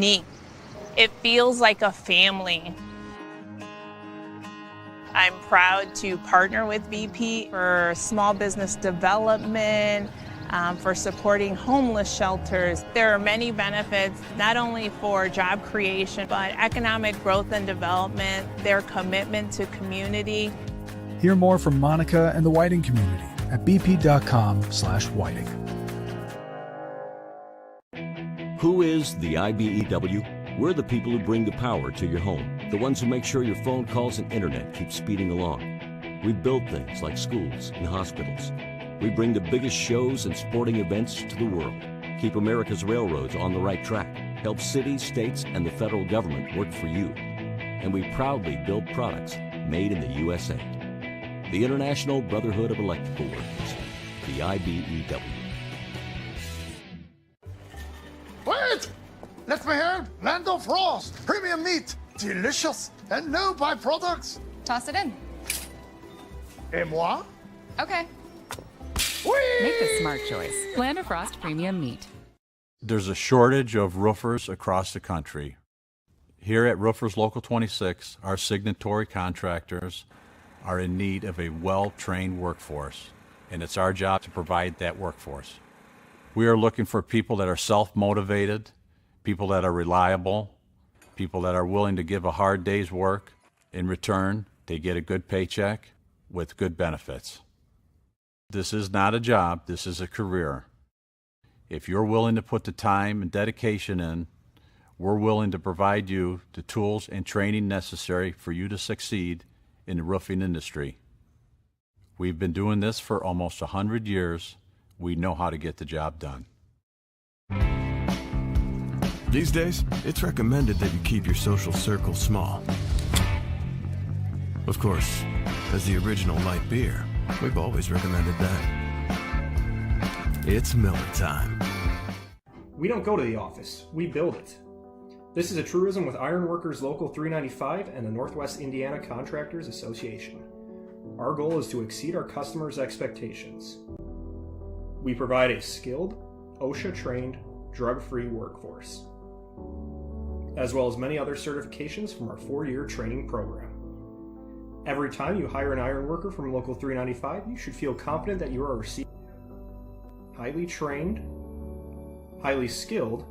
unique. It feels like a family. I'm proud to partner with BP for small business development, for supporting homeless shelters. There are many benefits, not only for job creation, but economic growth and development, their commitment to community. Hear more from Monica and the Whiting community at bp.com/whiting. Who is the IBEW? We're the people who bring the power to your home, the ones who make sure your phone calls and internet keep speeding along. We build things like schools and hospitals. We bring the biggest shows and sporting events to the world, keep America's railroads on the right track, help cities, states, and the federal government work for you. And we proudly build products made in the USA. The International Brotherhood of Electrical Workers, the IBEW. Wait! Let me help! Land of Frost! Premium meat! Delicious! And no byproducts! Toss it in. Et moi? Okay. Whee! Make the smart choice. Land of Frost Premium Meat. There's a shortage of roofers across the country. Here at Roofers Local 26, our signatory contractors are in need of a well-trained workforce, and it's our job to provide that workforce. We are looking for people that are self-motivated, people that are reliable, people that are willing to give a hard day's work. In return, they get a good paycheck with good benefits. This is not a job, this is a career. If you're willing to put the time and dedication in, we're willing to provide you the tools and training necessary for you to succeed in the roofing industry. We've been doing this for almost 100 years. We know how to get the job done. These days, it's recommended that you keep your social circle small. Of course, as the original light beer, we've always recommended that. It's Miller time. We don't go to the office, we build it. This is a truism with Ironworkers Local 395 and the Northwest Indiana Contractors Association. Our goal is to exceed our customers' expectations. We provide a skilled, OSHA-trained, drug-free workforce, as well as many other certifications from our 4-year training program. Every time you hire an iron worker from Local 395, you should feel confident that you are receiving highly trained, highly skilled,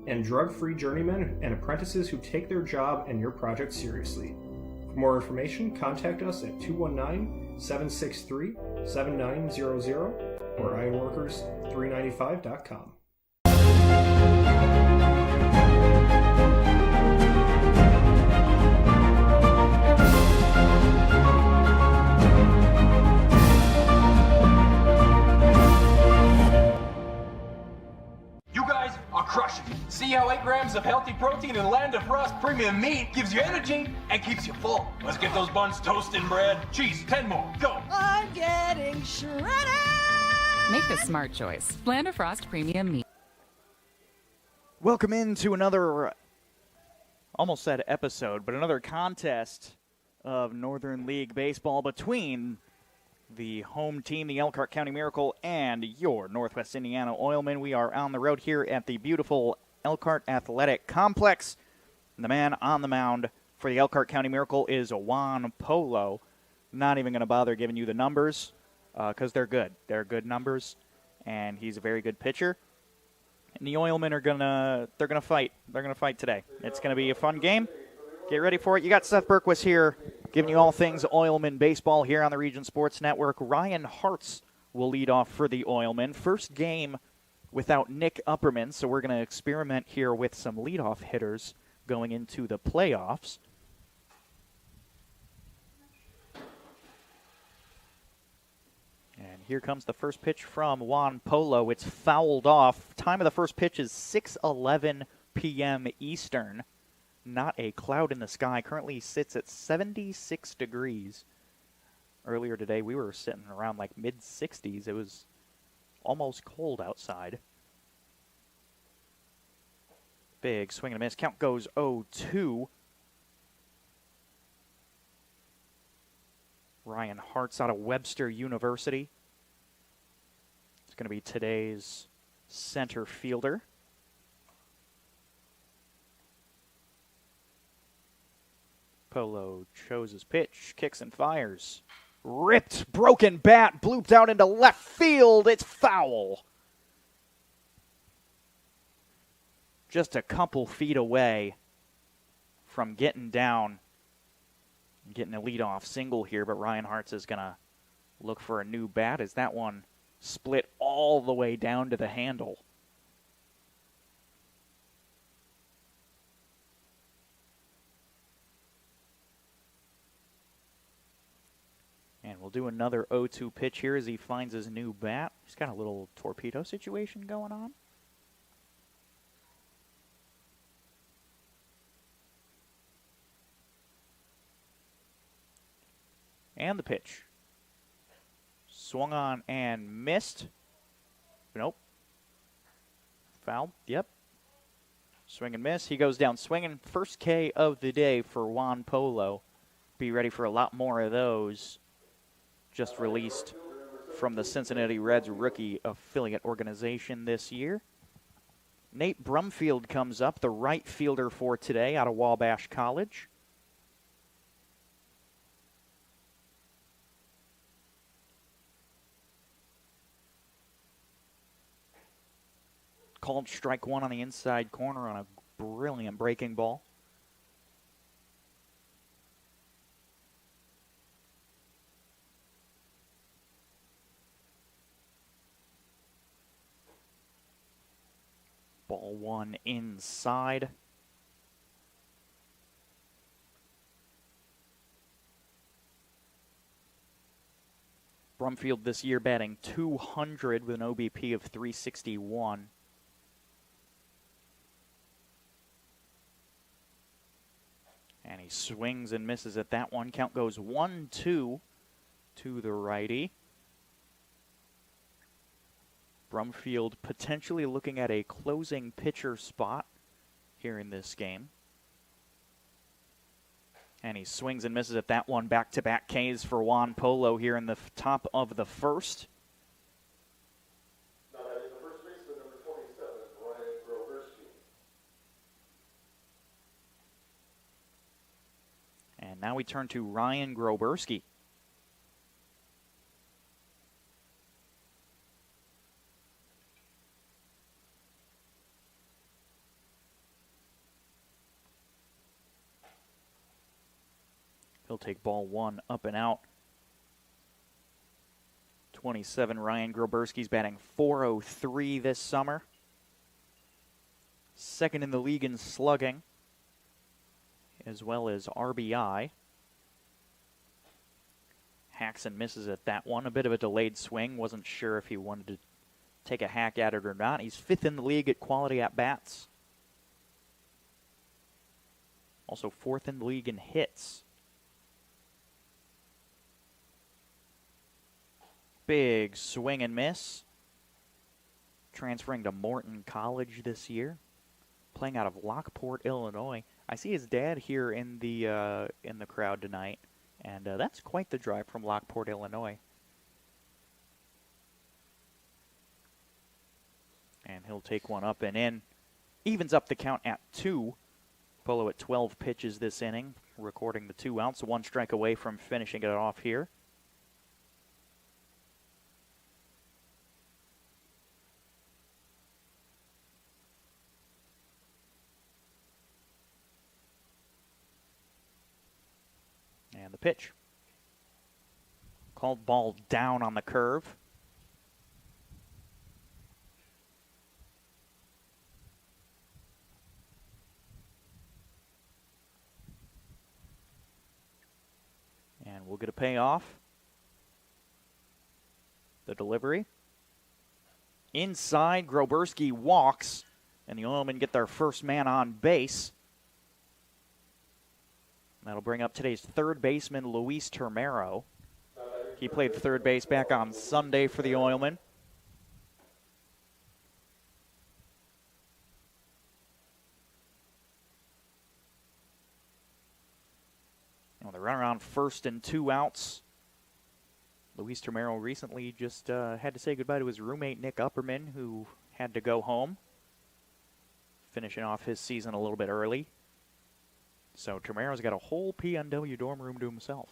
and drug-free journeymen and apprentices who take their job and your project seriously. For more information, contact us at 219-763-7900 or ironworkers395.com. Crushing it. See how 8 grams of healthy protein in Land of Frost Premium Meat gives you energy and keeps you full. Let's get those buns toasted and bread. Cheese, 10 more. Go. I'm getting shredded. Make the smart choice. Land of Frost Premium Meat. Welcome into another, almost said episode, but another contest of Northern League Baseball between the home team, the Elkhart County Miracle, and your Northwest Indiana Oilmen. We are on the road here at the beautiful Elkhart Athletic Complex. And the man on the mound for the Elkhart County Miracle is Juan Polo. Not even going to bother giving you the numbers because they're good. They're good numbers, and he's a very good pitcher. And the Oilmen are gonna fight. They're gonna fight today. It's gonna be a fun game. Get ready for it. You got Seth Berquist here, giving you all things Oilman baseball here on the Region Sports Network. Ryan Hartz will lead off for the Oilmen. First game without Nick Upperman, so we're going to experiment here with some leadoff hitters going into the playoffs. And here comes the first pitch from Juan Polo. It's fouled off. Time of the first pitch is 6:11 p.m. Eastern. Not a cloud in the sky. Currently sits at 76 degrees. Earlier today, we were sitting around like mid-60s. It was almost cold outside. Big swing and a miss. Count goes 0-2. Ryan Hartz out of Webster University. It's going to be today's center fielder. Polo chose his pitch, kicks and fires. Ripped, broken bat, blooped out into left field. It's foul. Just a couple feet away from getting down, getting a leadoff single here, but Ryan Hartz is going to look for a new bat as that one split all the way down to the handle. And we'll do another 0-2 pitch here as he finds his new bat. He's got a little torpedo situation going on. And the pitch. Swung on and missed. Nope. Foul. Yep. Swing and miss. He goes down swinging. First K of the day for Juan Polo. Be ready for a lot more of those. Just released from the Cincinnati Reds rookie affiliate organization this year. Nate Brumfield comes up, the right fielder for today out of Wabash College. Called strike one on the inside corner on a brilliant breaking ball. Ball one inside. Brumfield this year batting .200 with an OBP of .361. And he swings and misses at that one. Count goes 1-2 to the righty. Brumfield potentially looking at a closing pitcher spot here in this game. And he swings and misses at that one. Back-to-back Ks for Juan Polo here in the top of the first. Now that is the first baseman, number 27, Ryan Groberski. And now we turn to Ryan Groberski. He'll take ball one up and out. 27, Ryan Groberski's batting .403 this summer. Second in the league in slugging, as well as RBI. Hacks and misses at that one. A bit of a delayed swing. Wasn't sure if he wanted to take a hack at it or not. He's fifth in the league at quality at-bats. Also fourth in the league in hits. Big swing and miss. Transferring to Morton College this year. Playing out of Lockport, Illinois. I see his dad here in the crowd tonight. And that's quite the drive from Lockport, Illinois. And he'll take one up and in. Evens up the count at 2. Polo at 12 pitches this inning. Recording the 2 outs. 1 strike away from finishing it off here. And the pitch. Called ball down on the curve. And we'll get a payoff. The delivery. Inside, Groberski walks, and the Oilmen get their first man on base. That'll bring up today's third baseman, Luis Termero. He played third base back on Sunday for the Oilmen. The run around first and 2 outs. Luis Termero recently just had to say goodbye to his roommate, Nick Upperman, who had to go home. Finishing off his season a little bit early. So Termero's got a whole PNW dorm room to himself.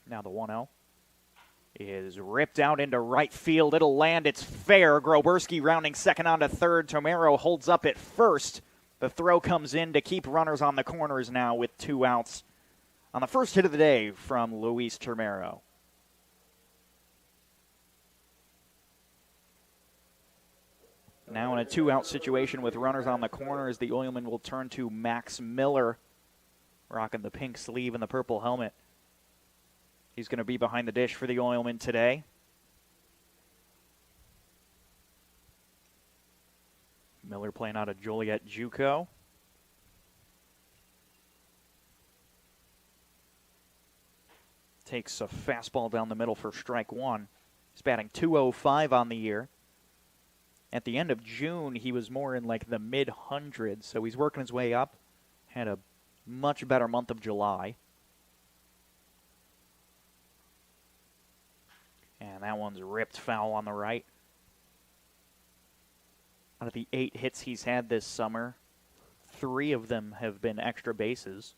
Now the 1-0 is ripped out into right field. It'll land. It's fair. Groberski rounding second onto third. Tomero holds up at first. The throw comes in to keep runners on the corners now with 2 outs on the first hit of the day from Luis Tomero. Now in a 2-out situation with runners on the corners, the Oilmen will turn to Max Miller, rocking the pink sleeve and the purple helmet. He's going to be behind the dish for the Oilmen today. Miller playing out of Joliet JUCO. Takes a fastball down the middle for strike 1. He's batting .205 on the year. At the end of June, he was more in like the mid-hundreds, so he's working his way up. Had a much better month of July. And that one's ripped foul on the right. Out of the 8 hits he's had this summer, 3 of them have been extra bases.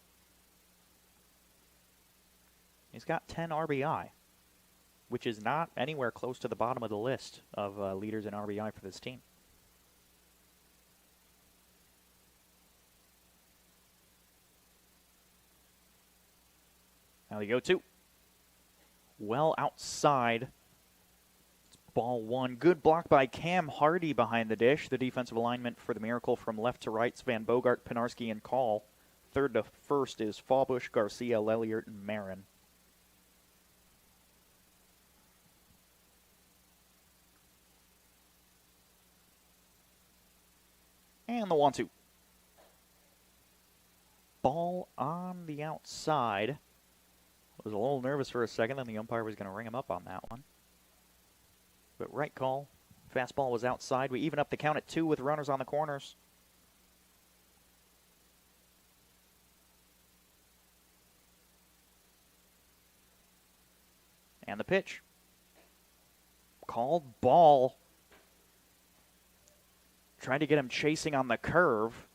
He's got 10 RBI, which is not anywhere close to the bottom of the list of leaders in RBI for this team. Now the 0-2. Well outside. It's ball 1. Good block by Cam Hardy behind the dish. The defensive alignment for the Miracle from left to right. Van Bogart, Pinarski, and Call. Third to first is Fallbush, Garcia, Lelliert, and Marin. And the 1-2. Ball on the outside. Was a little nervous for a second, then the umpire was going to ring him up on that one. But right call. Fastball was outside. We even up the count at 2 with runners on the corners. And the pitch. Called ball. Tried to get him chasing on the curve.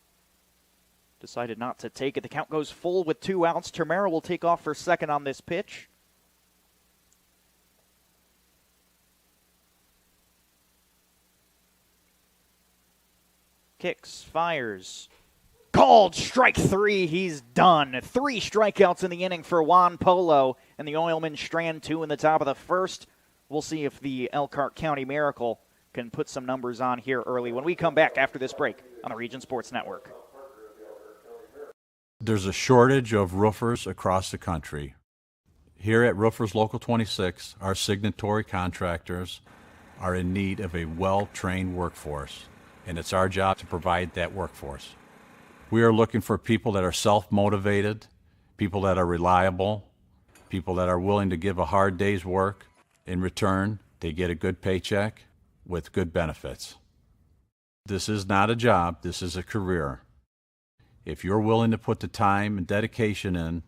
Decided not to take it. The count goes full with 2 outs. Termero will take off for second on this pitch. Kicks, fires. Called strike 3. He's done. 3 strikeouts in the inning for Juan Polo. And the Oilmen strand 2 in the top of the first. We'll see if the Elkhart County Miracle can put some numbers on here early when we come back after this break on the Region Sports Network. There's a shortage of roofers across the country. Here at Roofers Local 26, our signatory contractors are in need of a well-trained workforce, and it's our job to provide that workforce. We are looking for people that are self-motivated, people that are reliable, people that are willing to give a hard day's work. In return, they get a good paycheck with good benefits. This is not a job, this is a career. If you're willing to put the time and dedication in,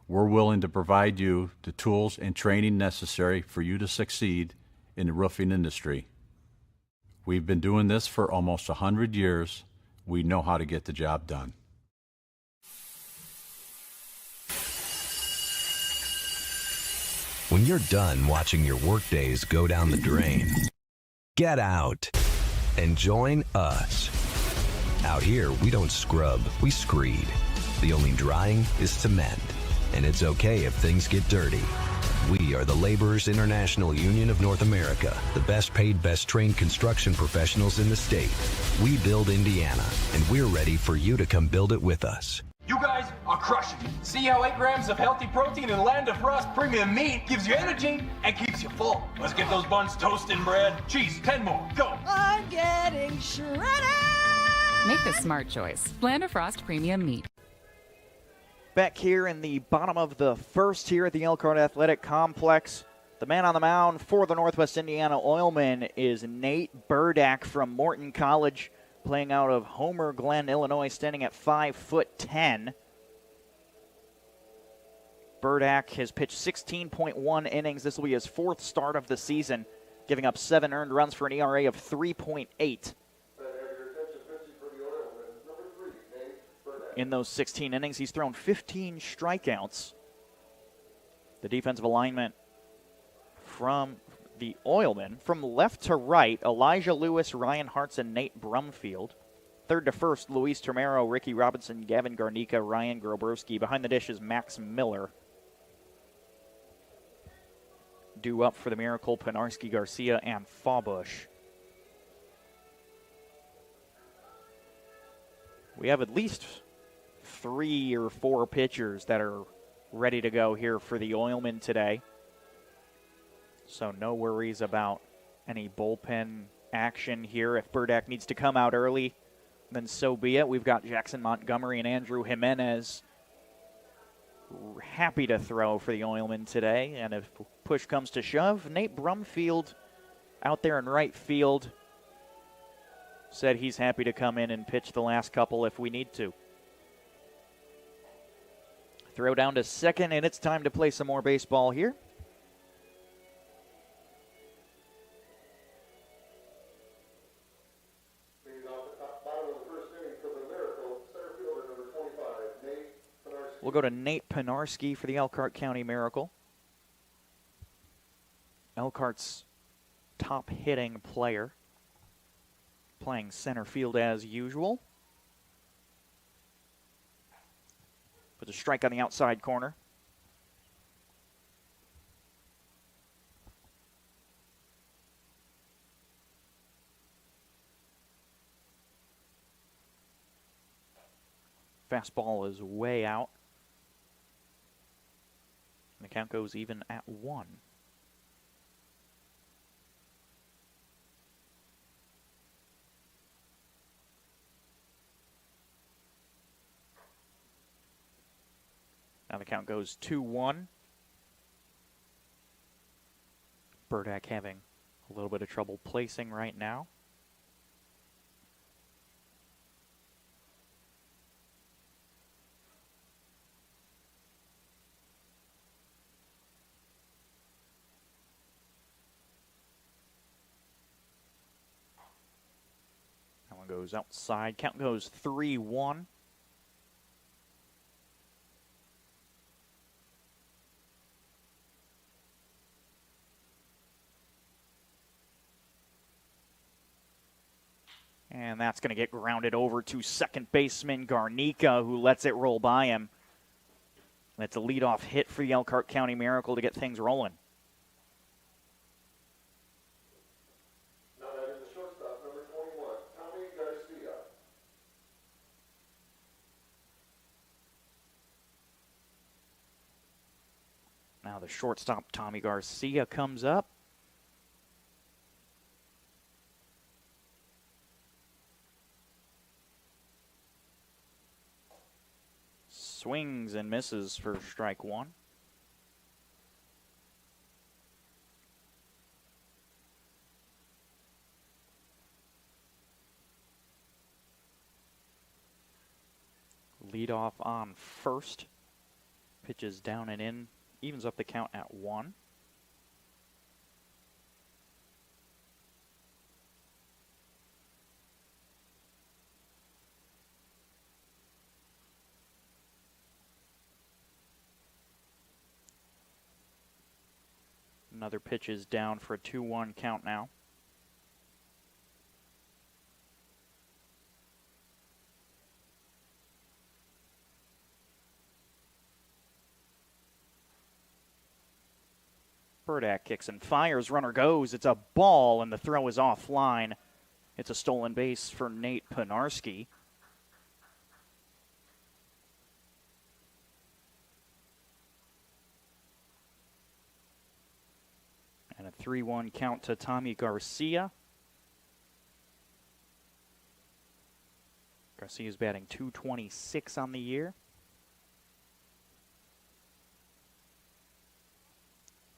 we're willing to provide you the tools and training necessary for you to succeed in the roofing industry. We've been doing this for almost 100 years. We know how to get the job done. When you're done watching your workdays go down the drain, get out and join us. Out here, we don't scrub, we screed. The only drying is cement, and it's okay if things get dirty. We are the Laborers International Union of North America, the best paid, best trained construction professionals in the state. We build Indiana, and we're ready for you to come build it with us. You guys are crushing it. See how 8 grams of healthy protein in Land of Frost premium meat gives you energy and keeps you full. Let's get those buns toasted and bread. Cheese, 10 more, go. I'm getting shredded. Make the smart choice. Land of Frost premium meat. Back here in the bottom of the first here at the Elkhart Athletic Complex, the man on the mound for the Northwest Indiana Oilmen is Nate Burdak from Morton College, playing out of Homer Glen, Illinois, standing at 5'10". Burdak has pitched 16.1 innings. This will be his 4th start of the season, giving up 7 earned runs for an ERA of 3.8. In those 16 innings, he's thrown 15 strikeouts. The defensive alignment from the Oilmen, from left to right, Elijah Lewis, Ryan Hartz, and Nate Brumfield. Third to first, Luis Termero, Ricky Robinson, Gavin Garnica, Ryan Grobrowski. Behind the dish is Max Miller. Due up for the Miracle, Penarski, Garcia, and Fawbush. We have at least 3 or 4 pitchers that are ready to go here for the Oilmen today. So no worries about any bullpen action here. If Burdak needs to come out early, then so be it. We've got Jackson Montgomery and Andrew Jimenez happy to throw for the Oilmen today. And if push comes to shove, Nate Brumfield out there in right field said he's happy to come in and pitch the last couple if we need to. Throw down to second, and it's time to play some more baseball here. We'll go to Nate Penarski for the Elkhart County Miracle. Elkhart's top hitting player, playing center field as usual. With a strike on the outside corner. Fastball is way out. And the count goes even at 1. Now the count goes 2-1. Burdak having a little bit of trouble placing right now. That one goes outside. Count goes 3-1. And that's going to get grounded over to second baseman Garnica, who lets it roll by him. That's a leadoff hit for the Elkhart County Miracle to get things rolling. Now that is the shortstop, number 21, Tommy Garcia. Now the shortstop, Tommy Garcia, comes up. Swings and misses for strike 1. Leadoff on first. Pitches down and in. Evens up the count at 1. Another pitch is down for a 2-1 count now. Burdak kicks and fires. Runner goes. It's a ball, and the throw is offline. It's a stolen base for Nate Penarski. And a 3-1 count to Tommy Garcia. Garcia's batting .226 on the year.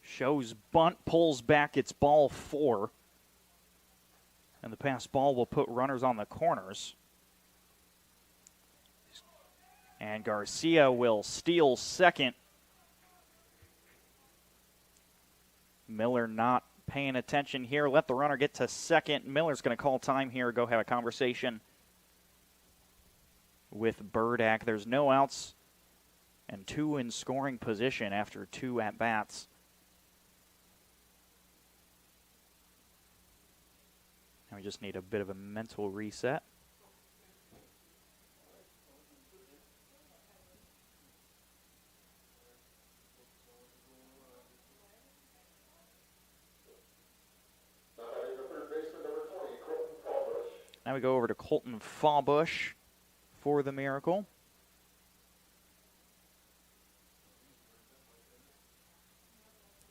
Shows bunt, pulls back, it's ball 4. And the pass ball will put runners on the corners. And Garcia will steal second Miller not paying attention here. Let the runner get to second. Miller's going to call time here, go have a conversation with Burdak. There's no outs and 2 in scoring position after 2 at-bats. Now we just need a bit of a mental reset. Now we go over to Colton Fawbush for the Miracle.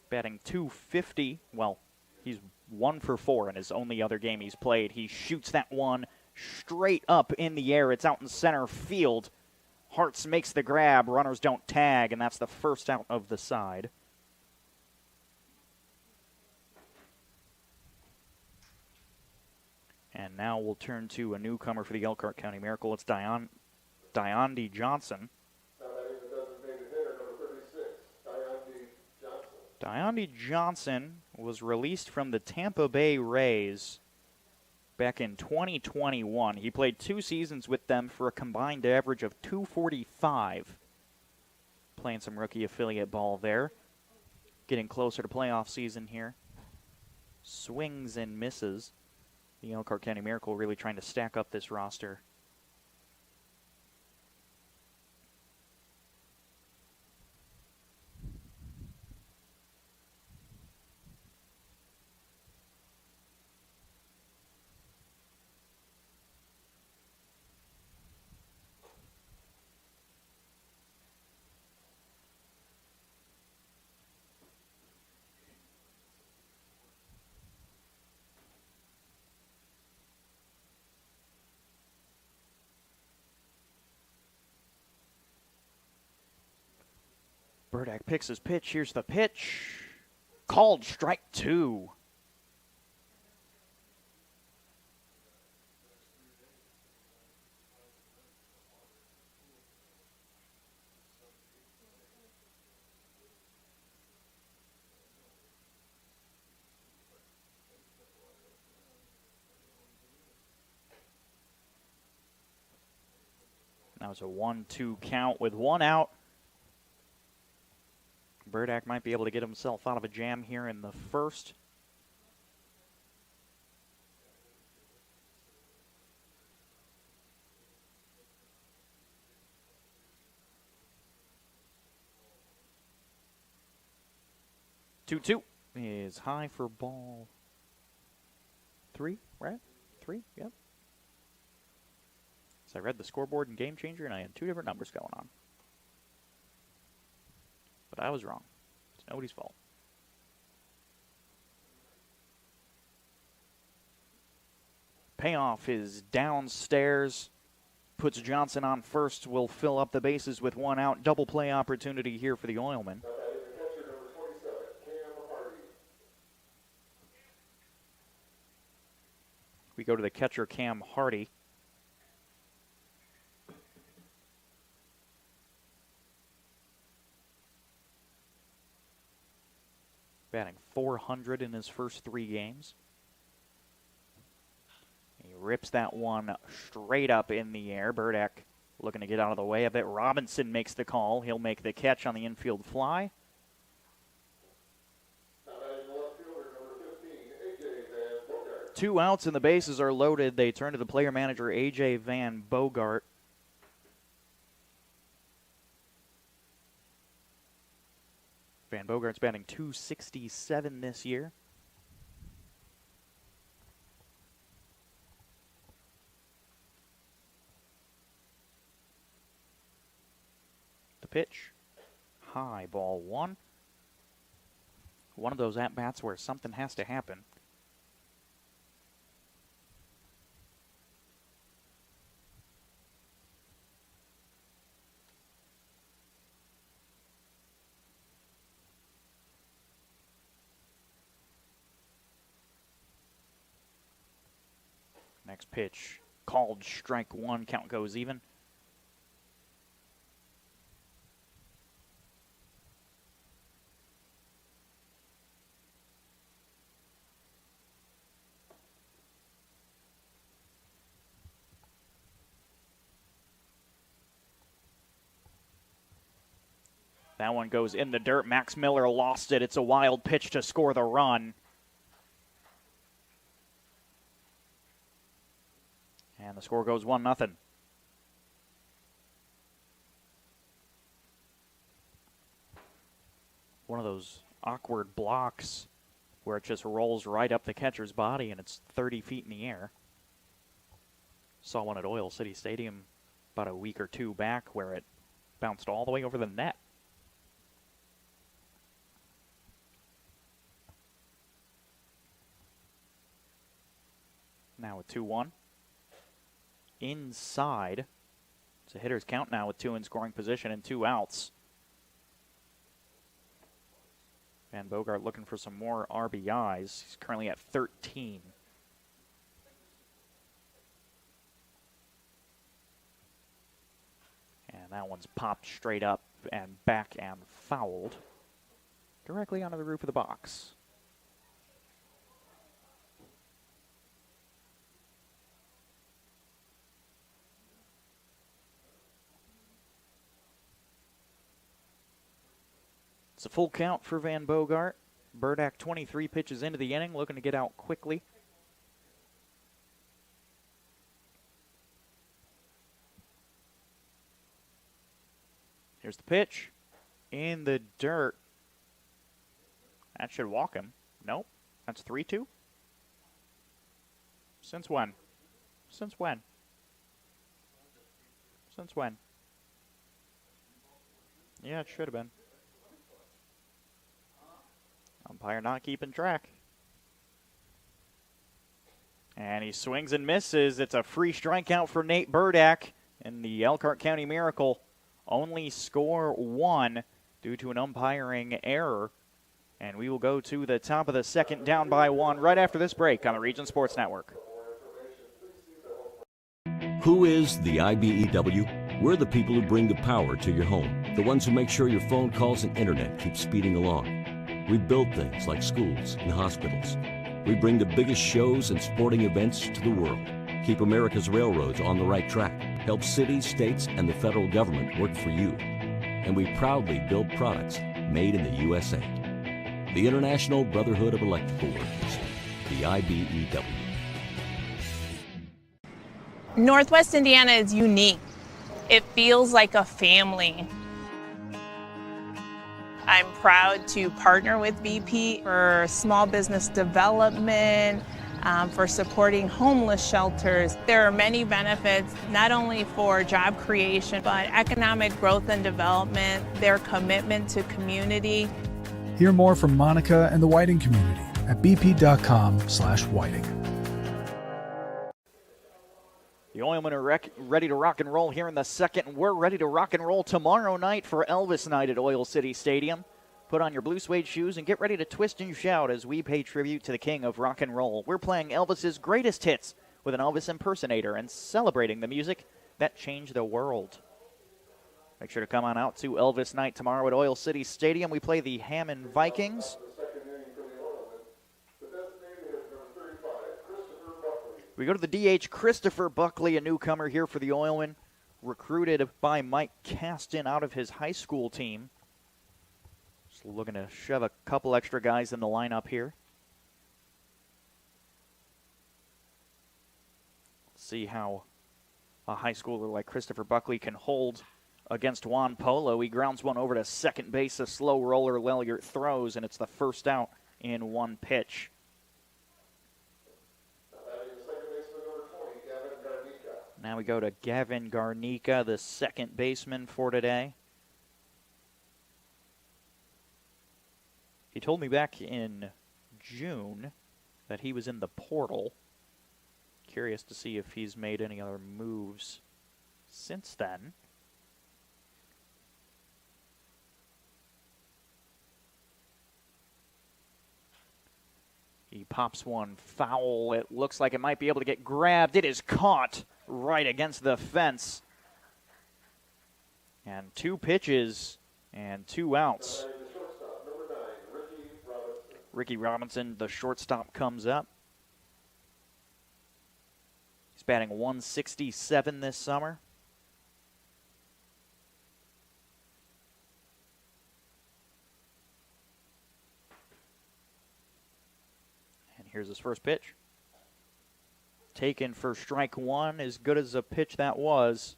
Batting .250. Well, he's 1 for 4 in his only other game he's played. He shoots that one straight up in the air. It's out in center field. Hartz makes the grab. Runners don't tag, and that's the first out of the side. And now we'll turn to a newcomer for the Elkhart County Miracle. It's Diondy Johnson. Diondy Johnson was released from the Tampa Bay Rays back in 2021. He played 2 seasons with them for a combined average of .245. Playing some rookie affiliate ball there. Getting closer to playoff season here. Swings and misses. The Elkhart County Miracle really trying to stack up this roster. Burdak picks his pitch. Here's the pitch. Called strike 2. Now it's a 1-2 count with 1 out. Burdak might be able to get himself out of a jam here in the first. Two is high for ball 3, right? 3, yep. So I read the scoreboard in Game Changer, and I had 2 different numbers going on. But I was wrong. It's nobody's fault. Payoff is downstairs. Puts Johnson on first. Will fill up the bases with 1 out. Double play opportunity here for the Oilmen. We go to the catcher, Cam Hardy. Batting .400 in his first 3 games. He rips that one straight up in the air. Burdak looking to get out of the way of it. Robinson makes the call. He'll make the catch on the infield fly. Two outs and the bases are loaded. They turn to the player manager, A.J. Van Bogart. Van Bogart's batting .267 this year. The pitch, high, ball 1. One of those at-bats where something has to happen. Next pitch, called strike 1, count goes even. That one goes in the dirt. Max Miller lost it. It's a wild pitch to score the run. And the score goes 1-0. One of those awkward blocks where it just rolls right up the catcher's body and it's 30 feet in the air. Saw one at Oil City Stadium about a week or two back where it bounced all the way over the net. Now with 2-1. Inside. It's a hitter's count now with 2 in scoring position and 2 outs. Van Bogart looking for some more RBIs. He's currently at 13. And that one's popped straight up and back and fouled directly onto the roof of the box. It's a full count for Van Bogart. Burdak 23 pitches into the inning, looking to get out quickly. Here's the pitch. In the dirt. That should walk him. Nope. That's 3-2. Since when? Since when? Since when? Yeah, it should have been. Umpire not keeping track. And he swings and misses. It's a free strikeout for Nate Burdak. And the Elkhart County Miracle only score 1 due to an umpiring error. And we will go to the top of the second, down by 1, right after this break on the Region Sports Network. Who is the IBEW? We're the people who bring the power to your home. The ones who make sure your phone calls and internet keep speeding along. We build things like schools and hospitals. We bring the biggest shows and sporting events to the world. Keep America's railroads on the right track. Help cities, states, and the federal government work for you. And we proudly build products made in the USA. The International Brotherhood of Electrical Workers, the IBEW. Northwest Indiana is unique. It feels like a family. I'm proud to partner with BP for small business development, for supporting homeless shelters. There are many benefits, not only for job creation, but economic growth and development, their commitment to community. Hear more from Monica and the Whiting community at bp.com/whiting. The Oilmen are ready to rock and roll here in the second. We're ready to rock and roll tomorrow night for Elvis Night at Oil City Stadium. Put on your blue suede shoes and get ready to twist and shout as we pay tribute to the king of rock and roll. We're playing Elvis's greatest hits with an Elvis impersonator and celebrating the music that changed the world. Make sure to come on out to Elvis Night tomorrow at Oil City Stadium. We play the Hammond Vikings. We go to the DH, Christopher Buckley, a newcomer here for the Oilmen, recruited by Mike Caston out of his high school team. Just looking to shove a couple extra guys in the lineup here. See how a high schooler like Christopher Buckley can hold against Juan Polo. He grounds one over to second base. A slow roller Lelliert throws, and it's the first out in one pitch. Now we go to Gavin Garnica, the second baseman for today. He told me back in June that he was in the portal. Curious to see if he's made any other moves since then. He pops one foul. It looks like it might be able to get grabbed. It is caught right against the fence. And 2 pitches and 2 outs. Ricky Robinson, the shortstop, comes up. He's batting 167 this summer. Here's his first pitch. Taken for strike one, as good as a pitch that was.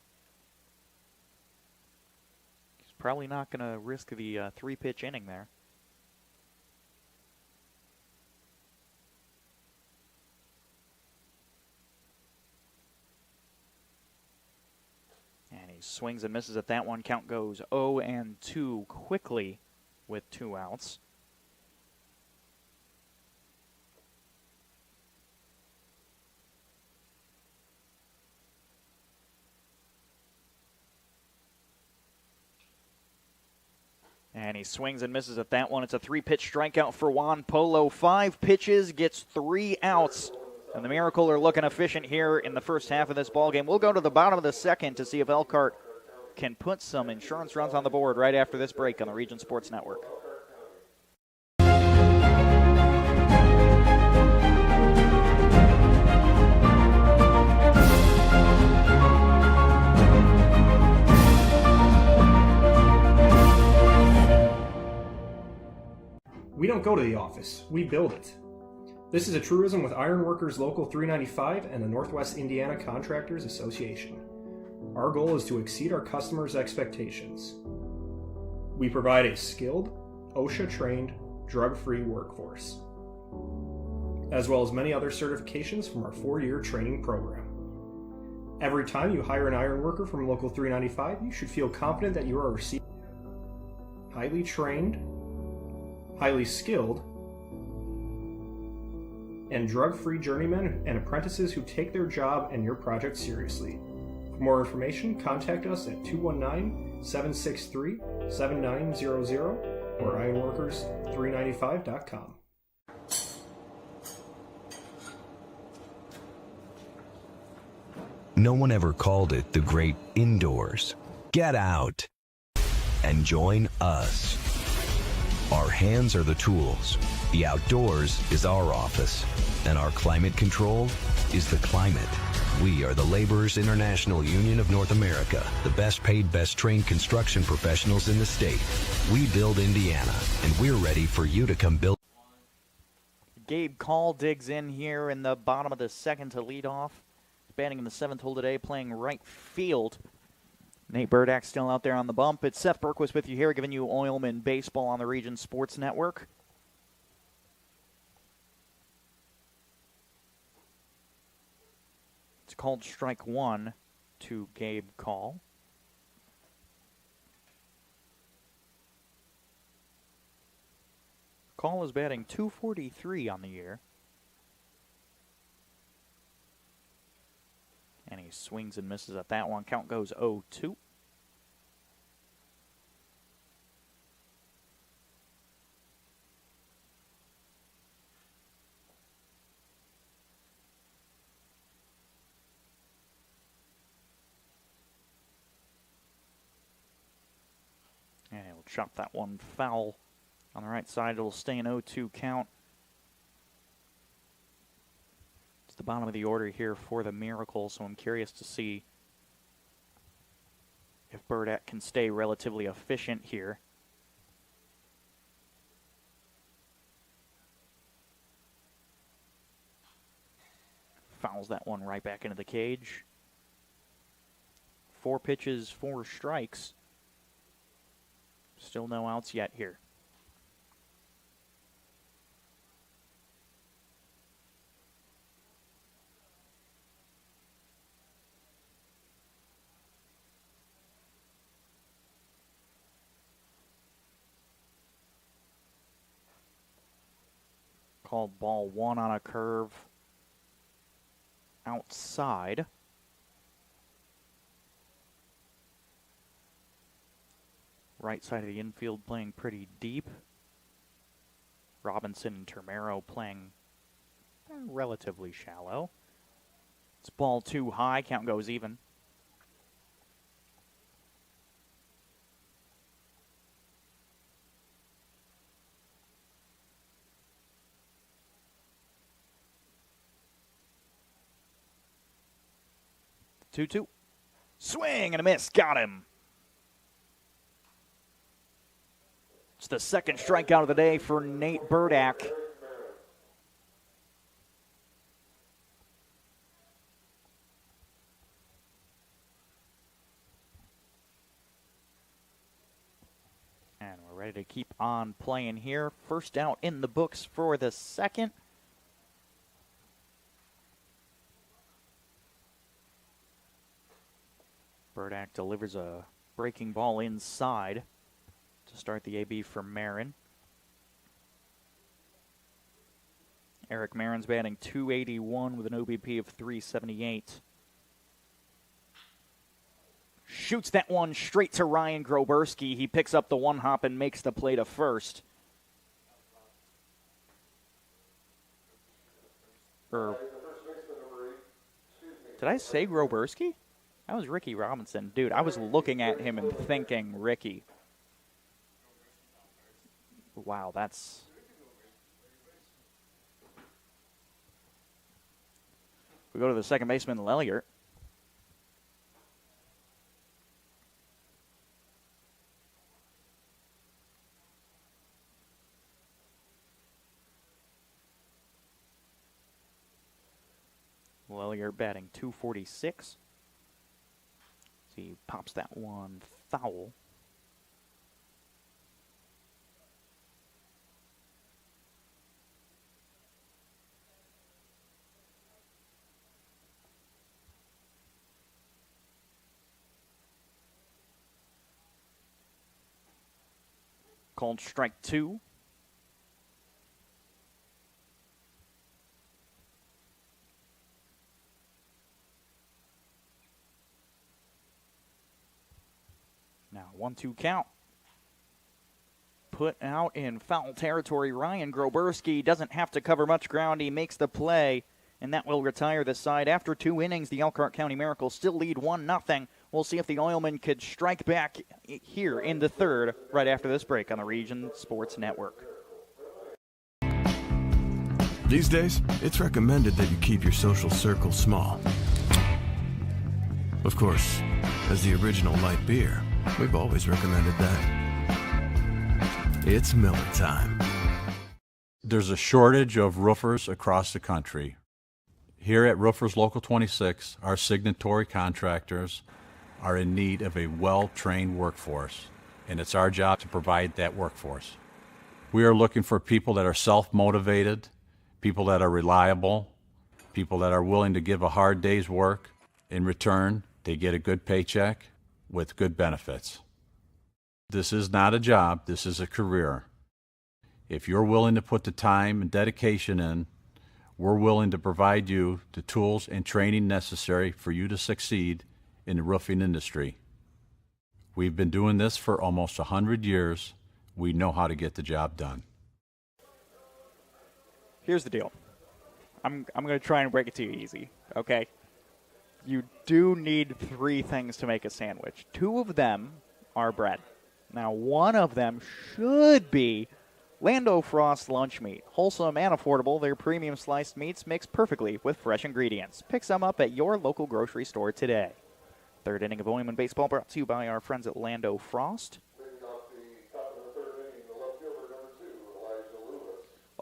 He's probably not going to risk the three-pitch inning there. And he swings and misses at that one. Count goes 0-2 quickly with 2 outs. And he swings and misses at that one. It's a 3-pitch strikeout for Juan Polo. 5 pitches, gets 3 outs. And the Miracle are looking efficient here in the first half of this ballgame. We'll go to the bottom of the second to see if Elkhart can put some insurance runs on the board right after this break on the Region Sports Network. We don't go to the office, we build it. This is a truism with Ironworkers Local 395 and the Northwest Indiana Contractors Association. Our goal is to exceed our customers' expectations. We provide a skilled, OSHA-trained, drug-free workforce, as well as many other certifications from our 4-year training program. Every time you hire an ironworker from Local 395, you should feel confident that you are receiving highly trained, highly skilled, and drug-free journeymen and apprentices who take their job and your project seriously. For more information, contact us at 219-763-7900 or ironworkers395.com. No one ever called it the great indoors. Get out and join us. Our hands are the tools. The outdoors is our office. And our climate control is the climate. We are the Laborers International Union of North America, the best paid, best trained construction professionals in the state. We build Indiana, and we're ready for you to come build. Gabe Call digs in here in the bottom of the second to lead off. Batting in the 7th hole today, playing right field. Nate Burdack still out there on the bump. It's Seth Berquist with you here, giving you Oilmen baseball on the Region Sports Network. It's called strike one to Gabe Call. Call is batting .243 on the year. And he swings and misses at that one. Count goes 0-2. And he'll chop that one foul on the right side. It'll stay an 0-2 count. The bottom of the order here for the Miracle, so I'm curious to see if Burdack can stay relatively efficient here. Fouls that one right back into the cage. 4 pitches, 4 strikes. Still no outs yet here. Called ball 1 on a curve outside. Right side of the infield playing pretty deep. Robinson and Termero playing relatively shallow. It's ball 2 high, count goes even. Two. Swing and a miss. Got him. It's the second strikeout of the day for Nate Burdack. And we're ready to keep on playing here. First out in the books for the second. Burdak delivers a breaking ball inside to start the AB for Marin. Eric Marin's batting .281 with an OBP of .378. Shoots that one straight to Ryan Groberski. He picks up the one hop and makes the play to first. Did I say Groberski? That was Ricky Robinson. Dude, I was looking at him and thinking Ricky. Wow, that's... We go to the second baseman, Lellier. Lellier batting .246. He pops that one foul. Called strike 2. Now 1-2 count. Put out in foul territory. Ryan Groberski doesn't have to cover much ground. He makes the play, and that will retire the side. After 2 innings, the Elkhart County Miracles still lead 1-0. We'll see if the Oilmen could strike back here in the third right after this break on the Region Sports Network. These days, it's recommended that you keep your social circle small. Of course, as the original light beer, we've always recommended that. It's Miller time. There's a shortage of roofers across the country. Here at Roofers Local 26, our signatory contractors are in need of a well-trained workforce, and it's our job to provide that workforce. We are looking for people that are self-motivated, people that are reliable, people that are willing to give a hard day's work. In return, they get a good paycheck with good benefits. This is not a job, this is a career. If you're willing to put the time and dedication in, we're willing to provide you the tools and training necessary for you to succeed in the roofing industry. We've been doing this for almost 100 years. We know how to get the job done. Here's the deal. I'm going to try and break it to you easy, okay? You do need 3 things to make a sandwich. 2 of them are bread. Now, 1 of them should be Lando Frost lunch meat. Wholesome and affordable, their premium sliced meats mix perfectly with fresh ingredients. Pick some up at your local grocery store today. Third inning of Oilmen baseball brought to you by our friends at Lando Frost.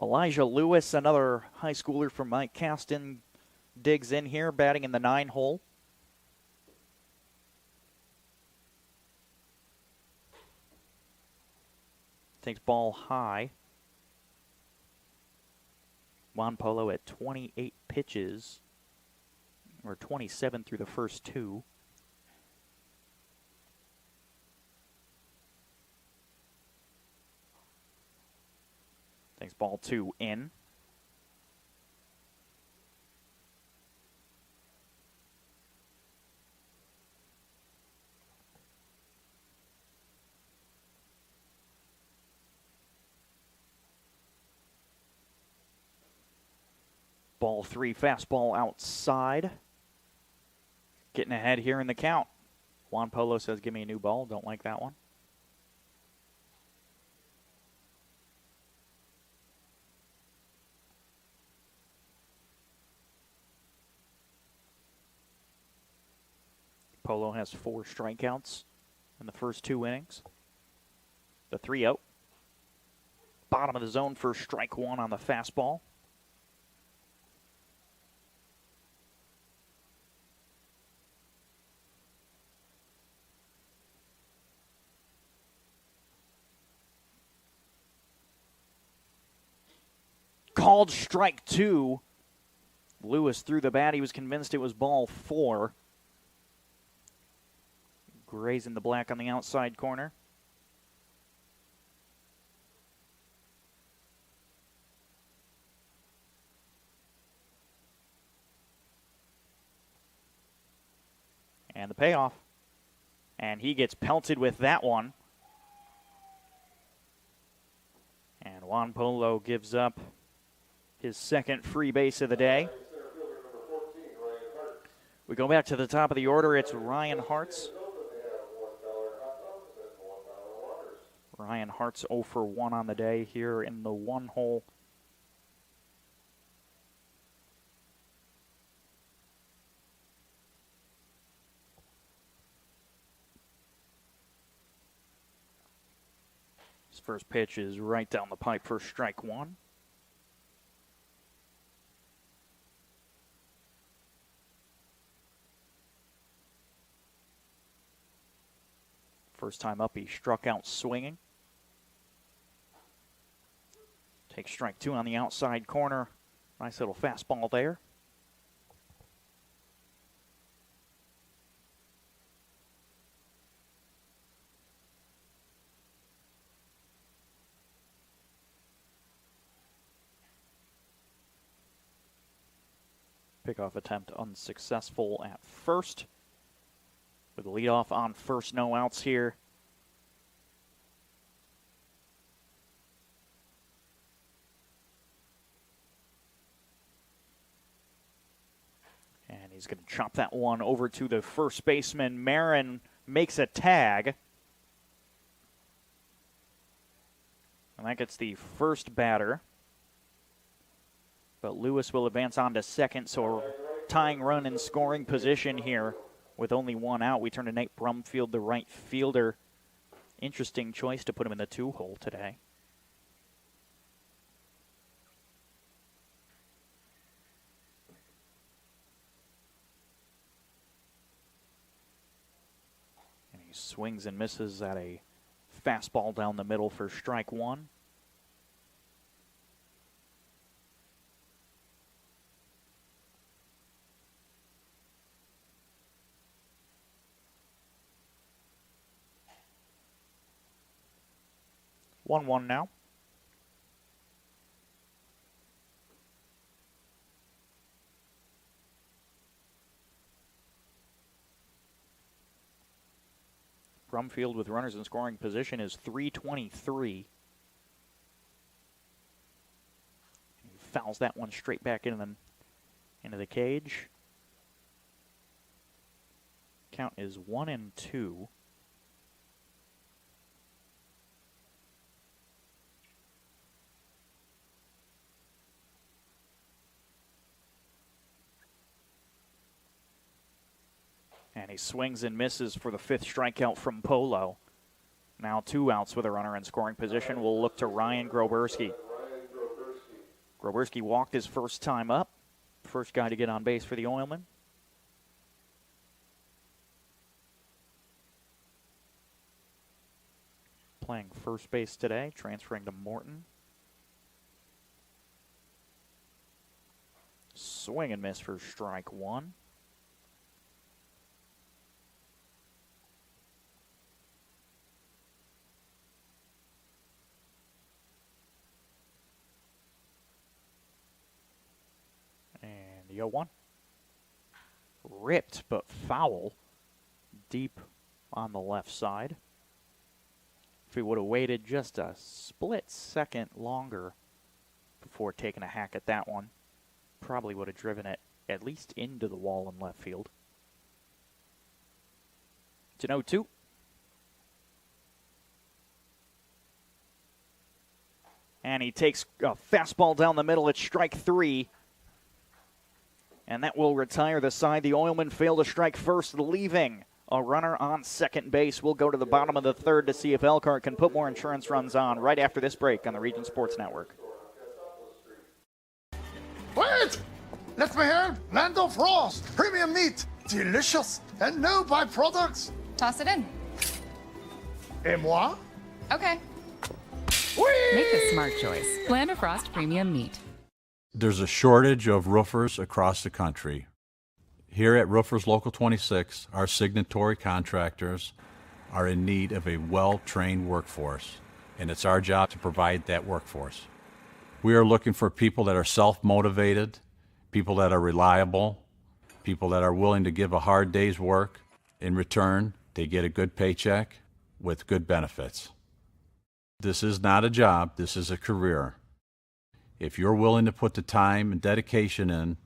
Elijah Lewis, another high schooler from Mike Caston, digs in here, batting in the 9 hole. Takes ball high. Juan Polo at 28 pitches, or 27 through the first 2. Takes ball 2 in. Ball 3, fastball outside. Getting ahead here in the count. Juan Polo says, give me a new ball. Don't like that one. Polo has 4 strikeouts in the first 2 innings. The 3-0. Bottom of the zone for strike 1 on the fastball. called strike 2. Lewis threw the bat. He was convinced it was ball 4. Grazing the black on the outside corner. And the payoff. And he gets pelted with that one. And Juan Polo gives up his second free base of the day. We go back to the top of the order. It's Ryan Hartz. Ryan Hartz 0 for 1 on the day here in the 1 hole. His first pitch is right down the pipe for strike 1. First time up, he struck out swinging. Takes strike 2 on the outside corner. Nice little fastball there. Pickoff attempt unsuccessful at first. With the leadoff on first, no outs here. And he's going to chop that one over to the first baseman. Marin makes a tag. And that gets the first batter. But Lewis will advance on to second, so a tying run in scoring position here. With only 1 out, we turn to Nate Brumfield, the right fielder. Interesting choice to put him in the 2 hole today. And he swings and misses at a fastball down the middle for strike 1. One now. Brumfield with runners in scoring position is 323. He fouls that one straight back into the cage. Count is 1-2. And he swings and misses for the 5th strikeout from Polo. Now 2 outs with a runner in scoring position. We'll look to Ryan Groberski. Groberski walked his first time up. First guy to get on base for the Oilmen. Playing first base today, transferring to Morton. Swing and miss for strike 1. The 0-1. Ripped but foul deep on the left side. If he would have waited just a split second longer before taking a hack at that one, probably would have driven it at least into the wall in left field. It's an 0-2. And he takes a fastball down the middle at strike 3. And that will retire the side. The Oilmen fail to strike first, leaving a runner on second base. We'll go to the bottom of the 3rd to see if Elkhart can put more insurance runs on right after this break on the Region Sports Network. Wait! Let me hear. Land of Frost. Premium meat. Delicious. And no byproducts. Toss it in. Et moi? Okay. Whee! Make the smart choice. Land of Frost Premium Meat. There's a shortage of roofers across the country. Here at Roofers Local 26, our signatory contractors are in need of a well-trained workforce, and it's our job to provide that workforce. We are looking for people that are self-motivated, people that are reliable, people that are willing to give a hard day's work. In return, they get a good paycheck with good benefits. This is not a job, this is a career. If you're willing to put the time and dedication in,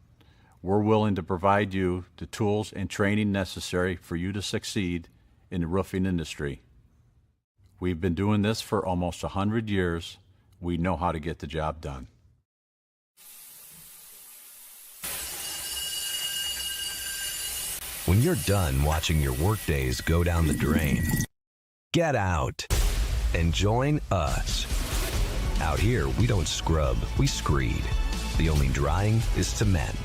we're willing to provide you the tools and training necessary for you to succeed in the roofing industry. We've been doing this for almost 100 years. We know how to get the job done. When you're done watching your workdays go down the drain, get out and join us. Out here, we don't scrub, we screed. The only drying is to mend,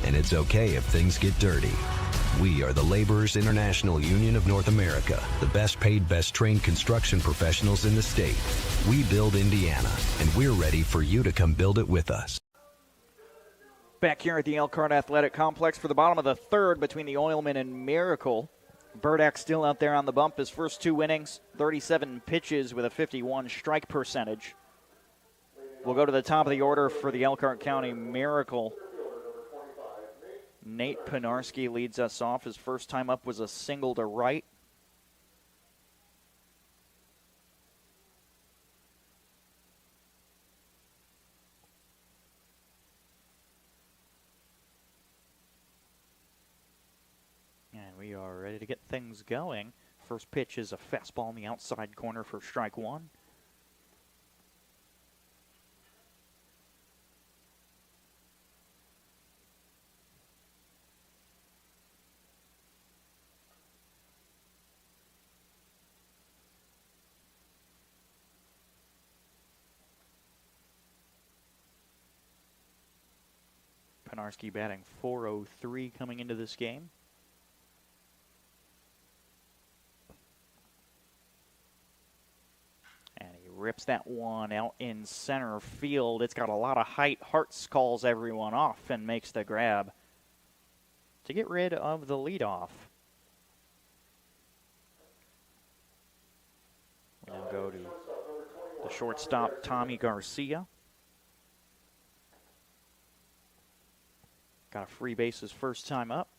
and it's okay if things get dirty. We are the Laborers International Union of North America, the best paid, best trained construction professionals in the state. We build Indiana, and we're ready for you to come build it with us. Back here at the Elkhart Athletic Complex for the bottom of the third between the Oilmen and Miracle. Burdak still out there on the bump. His first 2 innings, 37 pitches with a 51 strike percentage. We'll go to the top of the order for the Elkhart County Miracle. Nate Pinarski leads us off. His first time up was a single to right. And we are ready to get things going. First pitch is a fastball in the outside corner for strike one. Pinarski batting .403 coming into this game. And he rips that one out in center field. It's got a lot of height. Hartz calls everyone off and makes the grab to get rid of the leadoff. We'll now go to the shortstop, Tommy Garcia. Got a free base his first time up.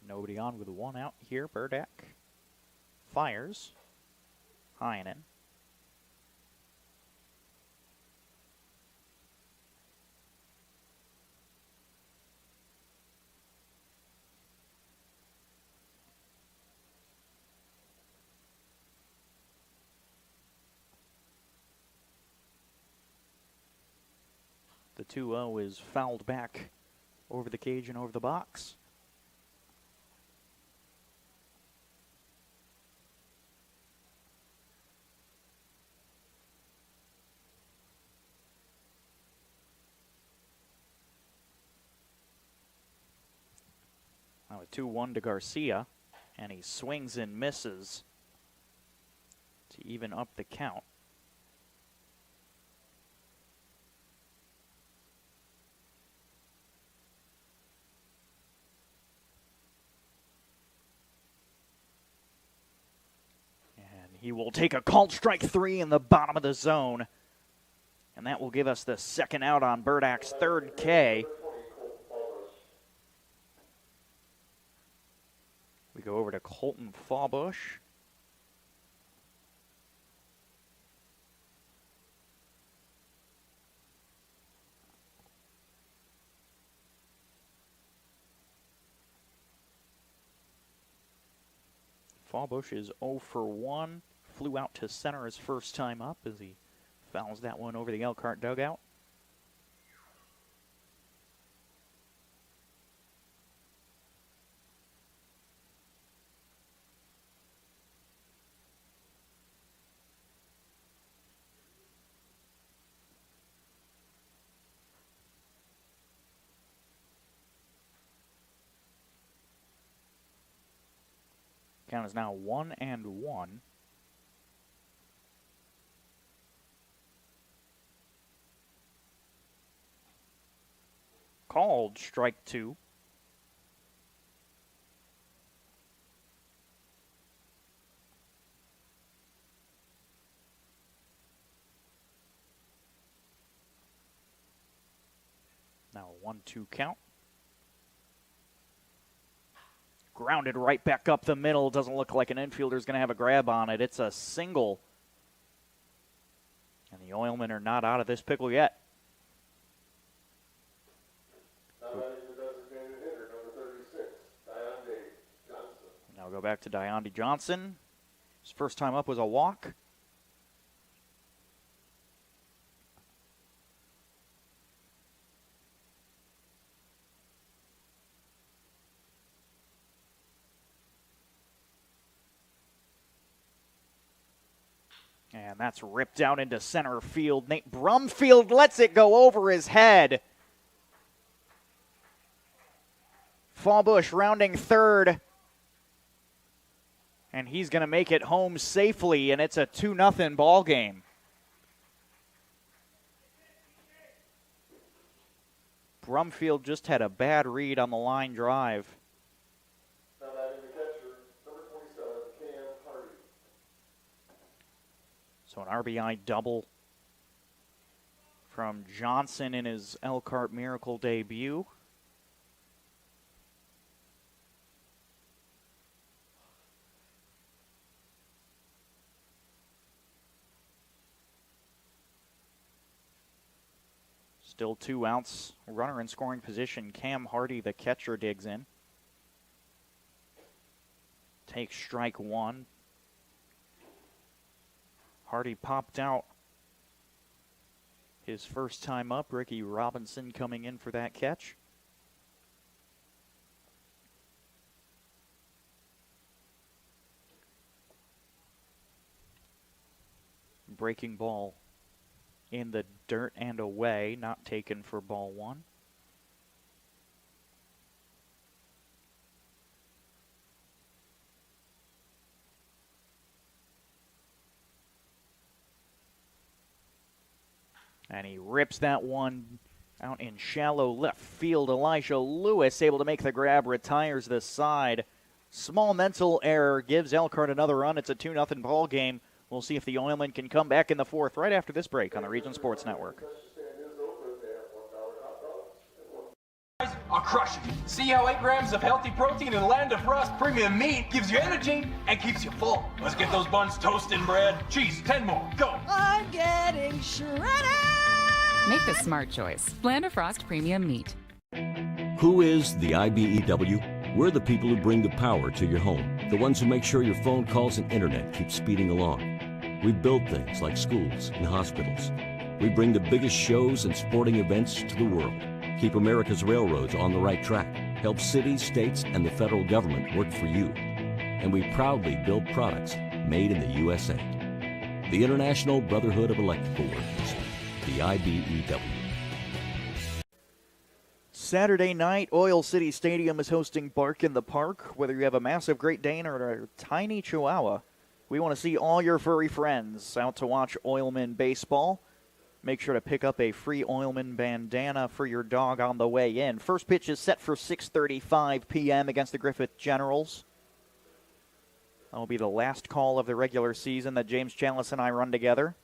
Nobody on with one out here. Burdak fires. Heinen. The 2-0 is fouled back over the cage and over the box. Now a 2-1 to Garcia, and he swings and misses to even up the count. He will take a called strike 3 in the bottom of the zone. And that will give us the second out on Burdak's third K. We go over to Colton Fawbush. Fawbush is 0 for 1. Flew out to center his first time up as he fouls that one over the Elkhart dugout. Count is now 1-1. Called strike 2. Now a 1-2 count. Grounded right back up the middle. Doesn't look like an infielder's going to have a grab on it. It's a single. And the Oilmen are not out of this pickle yet. Now go back to Dionde Johnson. His first time up was a walk. And that's ripped out into center field. Nate Brumfield lets it go over his head. Fallbush rounding third. And he's going to make it home safely, and it's a 2-0 ball game. Brumfield just had a bad read on the line drive. Now batting the catcher, number 27, Cam Hardy. So an RBI double from Johnson in his Elkhart Miracle debut. Still 2 outs. Runner in scoring position. Cam Hardy, the catcher, digs in. Takes strike 1. Hardy popped out his first time up. Ricky Robinson coming in for that catch. Breaking ball in the dirt and away, not taken for ball 1. And he rips that one out in shallow left field. Elijah Lewis able to make the grab, retires the side. Small mental error gives Elkhart another run. It's a 2-0 ball game. We'll see if the Oilmen can come back in the fourth right after this break on the Region Sports Network. Are crushing it. See how 8 grams of healthy protein in Land of Frost premium meat gives you energy and keeps you full. Let's get those buns toasting, bread. Cheese, 10 more. Go. I'm getting shredded. Make the smart choice. Land of Frost Premium Meat. Who is the IBEW? We're the people who bring the power to your home, the ones who make sure your phone calls and internet keep speeding along. We build things like schools and hospitals. We bring the biggest shows and sporting events to the world, keep America's railroads on the right track, help cities, states, and the federal government work for you. And we proudly build products made in the USA. The International Brotherhood of Electrical Workers, the IBEW. Saturday night, Oil City Stadium is hosting Bark in the Park. Whether you have a massive Great Dane or a tiny Chihuahua, we want to see all your furry friends out to watch Oilman baseball. Make sure to pick up a free Oilman bandana for your dog on the way in. First pitch is set for 6:35 p.m. against the Griffith Generals. That will be the last call of the regular season that James Chalice and I run together.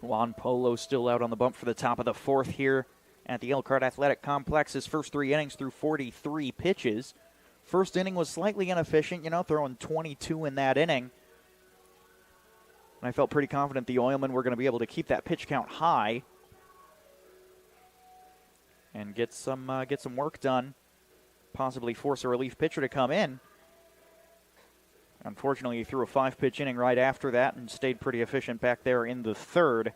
Juan Polo still out on the bump for the top of the fourth here at the Elkhart Athletic Complex. His first 3 innings threw 43 pitches. First inning was slightly inefficient, throwing 22 in that inning. And I felt pretty confident the Oilmen were going to be able to keep that pitch count high and get some work done, possibly force a relief pitcher to come in. Unfortunately, he threw a 5-pitch inning right after that and stayed pretty efficient back there in the third.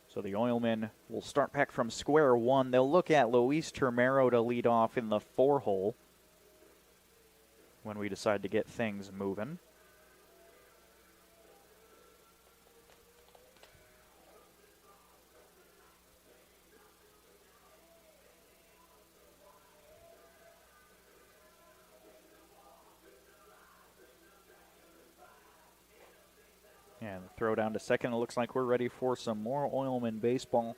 So the Oilmen will start back from square one. They'll look at Luis Termero to lead off in the 4-hole when we decide to get things moving. And the throw down to second. It looks like we're ready for some more Oilman baseball.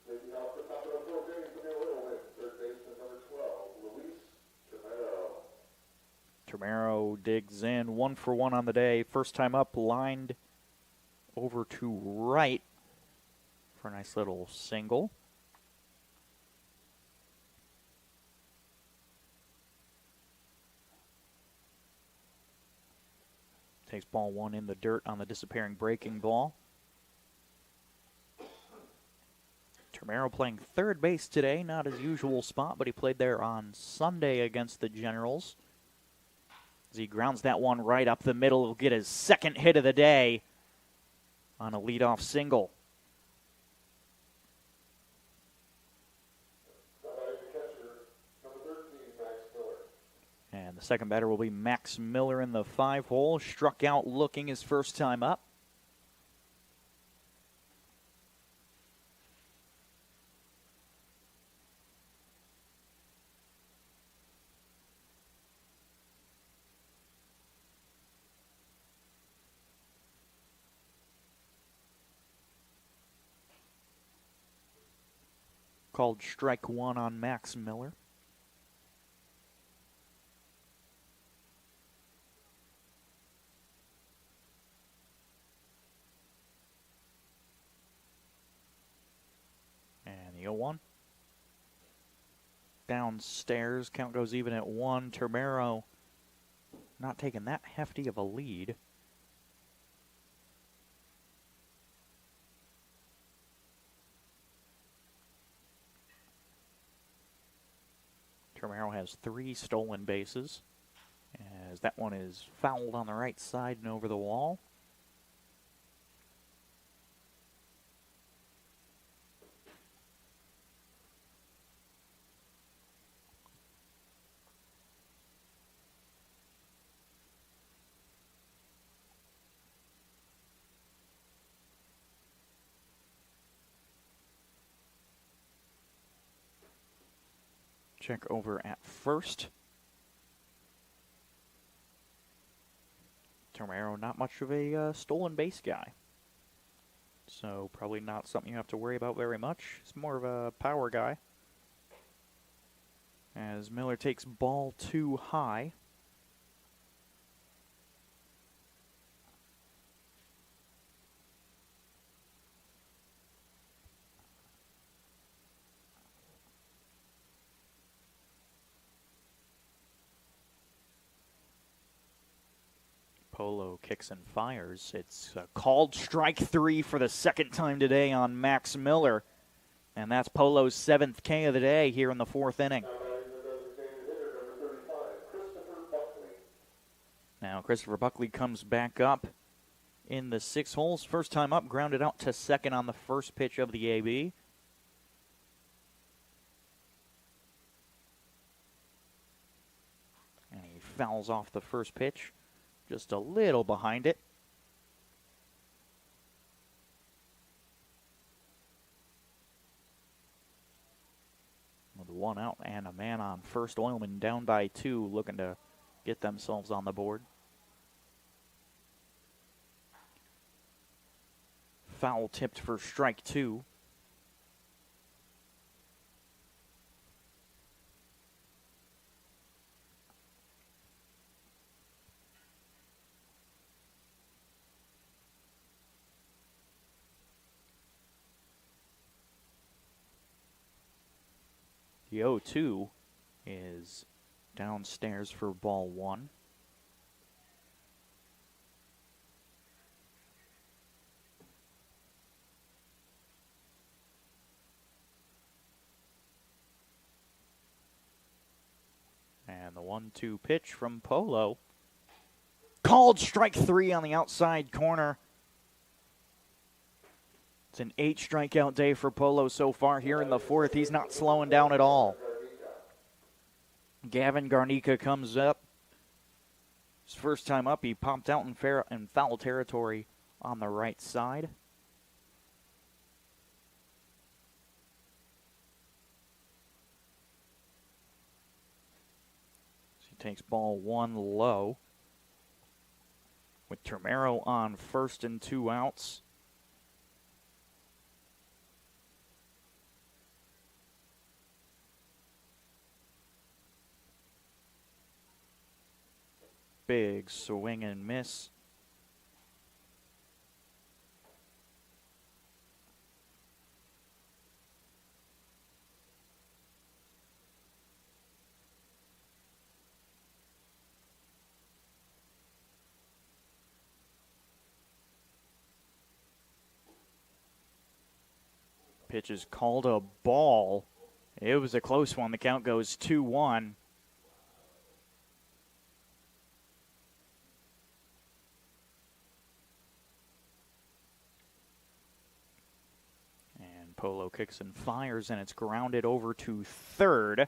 Maybe off the top of the fourth inning for the Oilmen. Third baseman number 12, Luis Romero. Romero digs in, 1 for 1 on the day. First time up, lined over to right for a nice little single. Takes ball 1 in the dirt on the disappearing breaking ball. Romero playing third base today, not his usual spot, but he played there on Sunday against the Generals. As he grounds that one right up the middle, he'll get his second hit of the day on a leadoff single. And the second batter will be Max Miller in the 5-hole. Struck out looking his first time up. Called strike 1 on Max Miller. And the 0-1. Downstairs, count goes even at 1. Romero not taking that hefty of a lead. Romero has 3 stolen bases, as that one is fouled on the right side and over the wall. Check over at first. Romero, not much of a stolen base guy. So probably not something you have to worry about very much. He's more of a power guy. As Miller takes ball 2 high. Polo kicks and fires. It's a called strike 3 for the second time today on Max Miller. And that's Polo's 7th K of the day here in the 4th inning. Now Christopher Buckley comes back up in the 6 holes. First time up, grounded out to second on the first pitch of the AB. And he fouls off the first pitch. Just a little behind it. With 1 out and a man on first, Oilmen down by 2, looking to get themselves on the board. Foul tipped for strike 2. The 0-2 is downstairs for ball 1. And the 1-2 pitch from Polo. Called strike 3 on the outside corner. It's an 8 strikeout day for Polo so far here in the 4th. He's not slowing down at all. Gavin Garnica comes up. His first time up, he popped out in foul territory on the right side. So he takes ball 1 low. With Termero on first and 2 outs. Big swing and miss. Pitch is called a ball. It was a close one. The count goes 2-1. And Polo kicks and fires, and it's grounded over to third.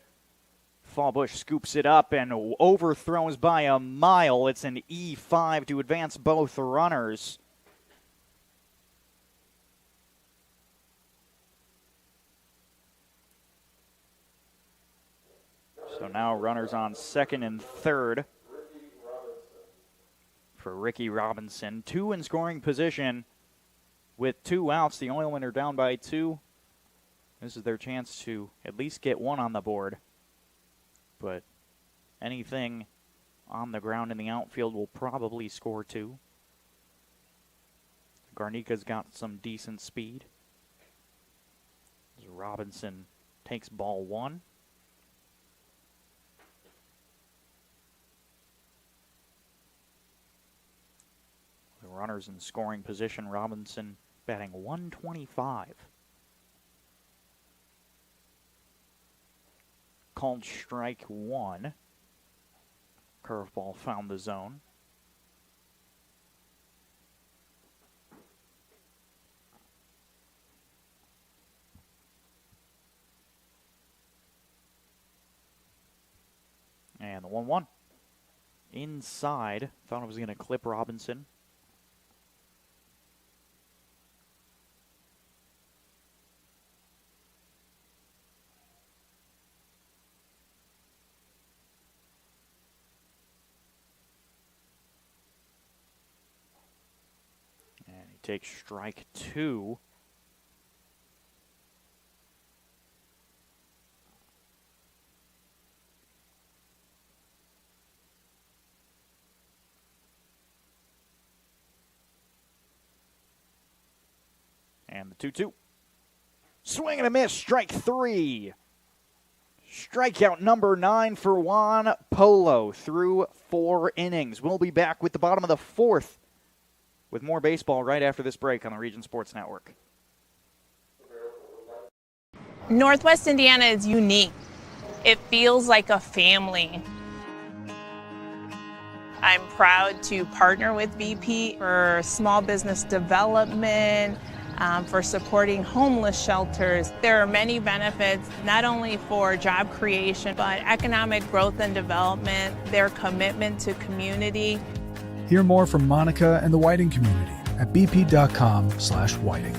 Fallbush scoops it up and overthrows by a mile. It's an E5 to advance both runners. So now runners on second and third for Ricky Robinson. 2 in scoring position with 2 outs. The Oilmen are down by 2. This is their chance to at least get 1 on the board. But anything on the ground in the outfield will probably score 2. Garnika's got some decent speed. As Robinson takes ball 1. The runners in scoring position. Robinson batting .125. Called strike 1. Curveball found the zone. And the 1-1. Inside. Thought it was going to clip Robinson. Takes strike 2. And the 2-2. Swing and a miss, strike 3. Strikeout number 9 for Juan Polo through 4 innings. We'll be back with the bottom of the 4th with more baseball right after this break on the Region Sports Network. Northwest Indiana is unique. It feels like a family. I'm proud to partner with BP for small business development, for supporting homeless shelters. There are many benefits, not only for job creation, but economic growth and development, their commitment to community. Hear more from Monica and the Whiting community at bp.com/whiting.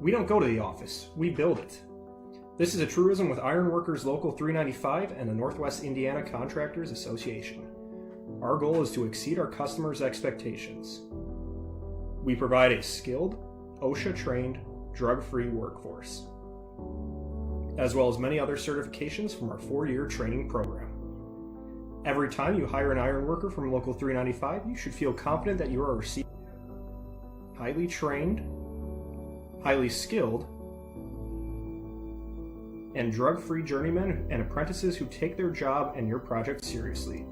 We don't go to the office, we build it. This is a truism with Ironworkers Local 395 and the Northwest Indiana Contractors Association. Our goal is to exceed our customers' expectations. We provide a skilled, OSHA-trained, drug-free workforce, as well as many other certifications from our 4-year training program. Every time you hire an ironworker from Local 395, you should feel confident that you are receiving highly trained, highly skilled, and drug-free journeymen and apprentices who take their job and your project seriously.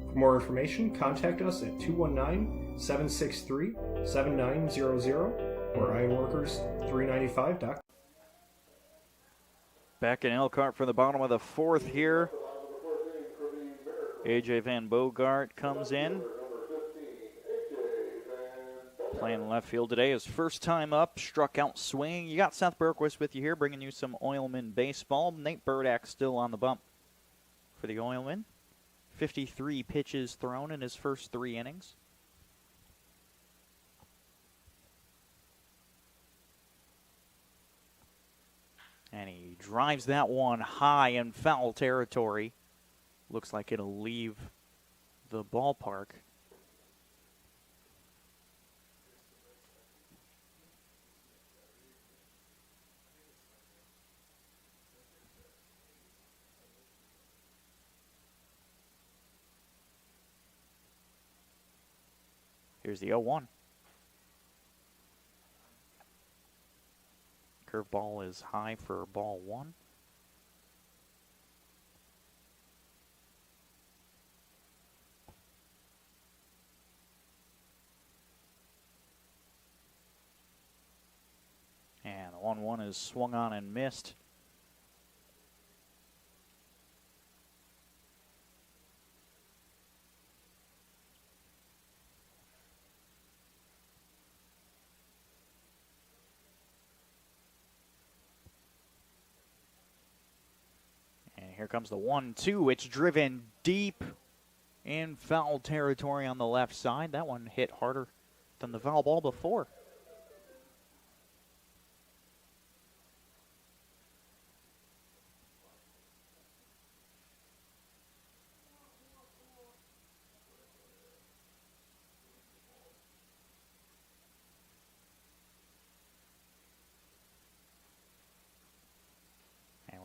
For more information, contact us at 219-763-7900 or ironworkers395.com. Back in Elkhart for the bottom of the 4th here. AJ Van Bogart comes in. Playing left field today, his first time up, struck out swinging. You got Seth Berquist with you here, bringing you some Oilmen baseball. Nate Burdack still on the bump. for the Oilmen. 53 pitches thrown in his first 3 innings. And he drives that one high in foul territory. Looks like it'll leave the ballpark. Here's the 0-1. Curveball is high for ball 1. And the 1-1 is swung on and missed. Here comes the 1-2. It's driven deep in foul territory on the left side. That one hit harder than the foul ball before.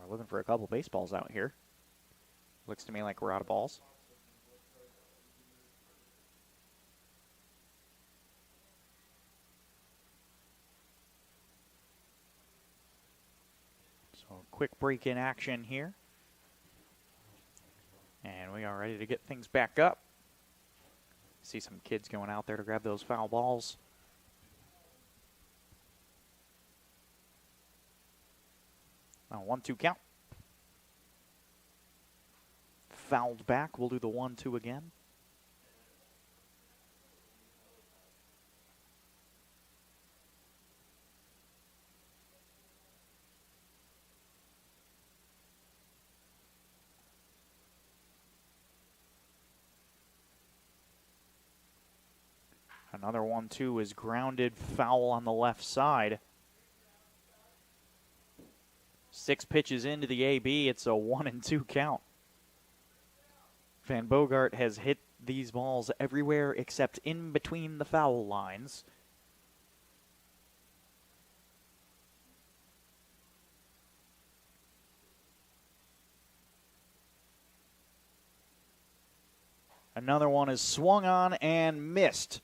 Looking for a couple baseballs out here. Looks to me like we're out of balls. So quick break in action here. And we are ready to get things back up. See some kids going out there to grab those foul balls. Now 1-2 count. Fouled back. We'll do the 1-2 again. Another 1-2 is grounded foul on the left side. 6 pitches into the AB, it's a 1-2 count. Van Bogart has hit these balls everywhere except in between the foul lines. Another one is swung on and missed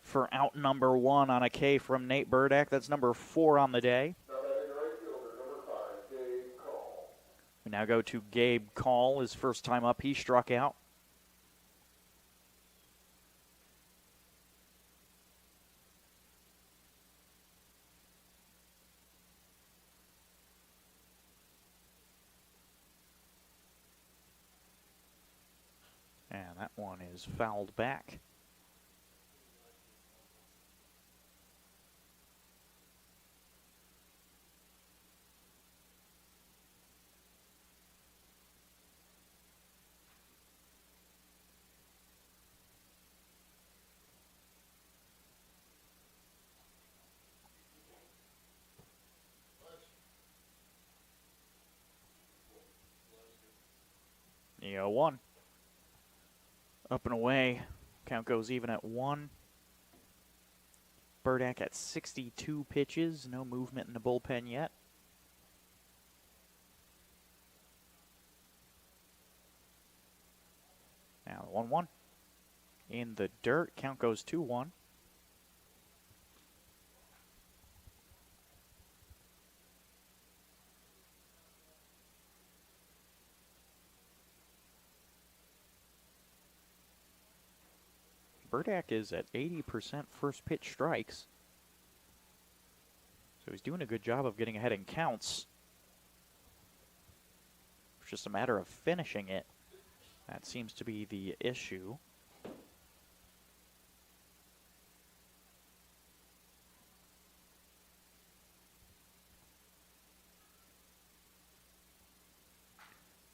for out number 1 on a K from Nate Burdak. That's number 4 on the day. We now go to Gabe Call. His first time up, he struck out. And that one is fouled back. The 0-1. Up and away. Count goes even at 1. Burdak at 62 pitches. No movement in the bullpen yet. Now the 1-1. In the dirt. Count goes 2-1. Burdak is at 80% first pitch strikes. So he's doing a good job of getting ahead in counts. It's just a matter of finishing it. That seems to be the issue.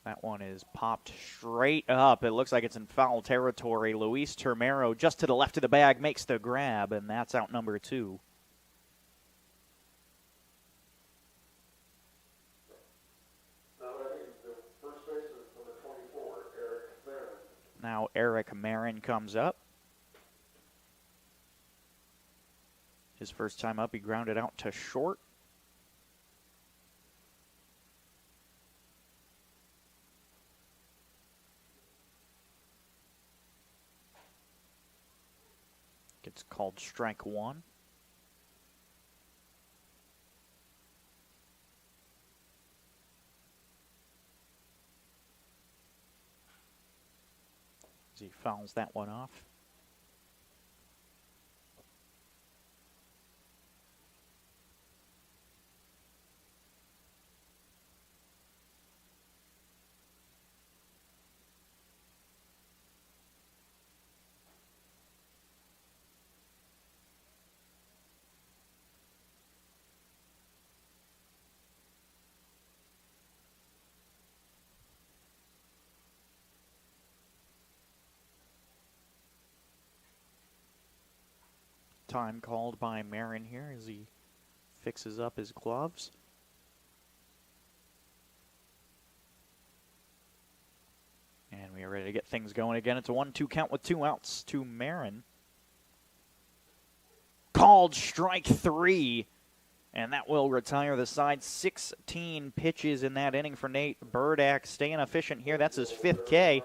That one is popped straight up. It looks like it's in foul territory. Luis Termero just to the left of the bag makes the grab, and that's out number 2. Now Eric Marin comes up. His first time up, he grounded out to short. Gets called strike 1. As he fouls that one off. Time called by Marin here as he fixes up his gloves. And we are ready to get things going again. It's a 1-2 count with 2 outs to Marin. Called strike 3. And that will retire the side. 16 pitches in that inning for Nate Burdack. Staying efficient here. That's his 5th K.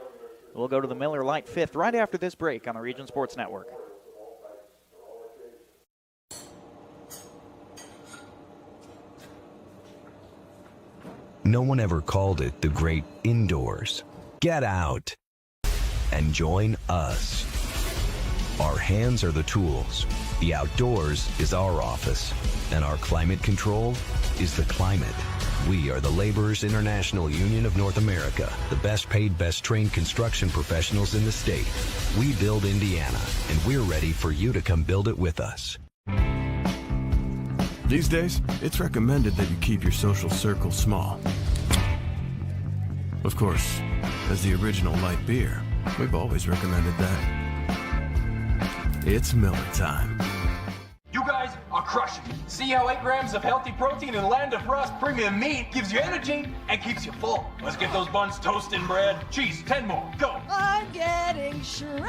We'll go to the Miller Lite 5th right after this break on the Region Sports Network. No one ever called it the great indoors. Get out and join us. Our hands are the tools. The outdoors is our office. And our climate control is the climate. We are the Laborers International Union of North America, the best paid, best trained construction professionals in the state. We build Indiana, and we're ready for you to come build it with us. These days, it's recommended that you keep your social circle small. Of course, as the original light beer, we've always recommended that. It's Miller time. You guys are crushing it. See how 8 grams of healthy protein in Land of Frost premium meat gives you energy and keeps you full. Let's get those buns toasted, bread. Cheese, 10 more. Go. I'm getting shredded.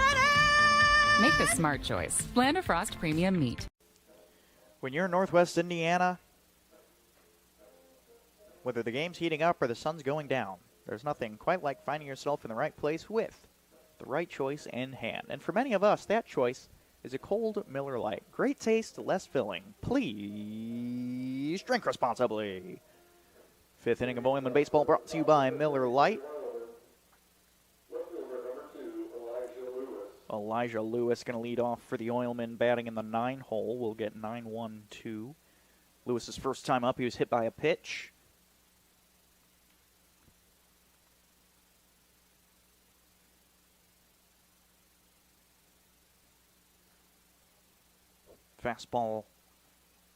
Make the smart choice. Land of Frost premium meat. When you're in Northwest Indiana, whether the game's heating up or the sun's going down, there's nothing quite like finding yourself in the right place with the right choice in hand. And for many of us, that choice is a cold Miller Lite. Great taste, less filling. Please drink responsibly. 5th inning of Oilmen baseball brought to you by Miller Lite. Elijah Lewis going to lead off for the Oilmen, batting in the 9 hole. We'll get 9-1-2. Lewis's first time up, he was hit by a pitch. Fastball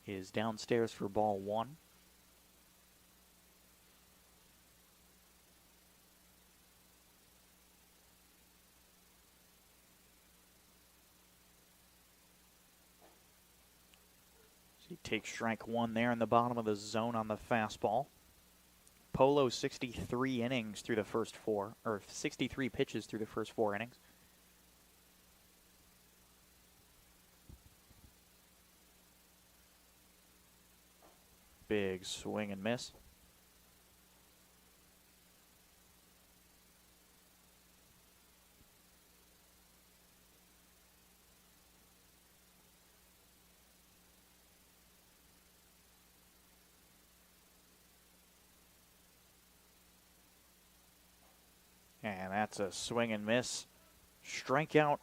is downstairs for ball 1. He takes strike 1 there in the bottom of the zone on the fastball. Polo 63 innings through the first 4, or 63 pitches through the first 4 innings. Big swing and miss. And that's a swing and miss. Strikeout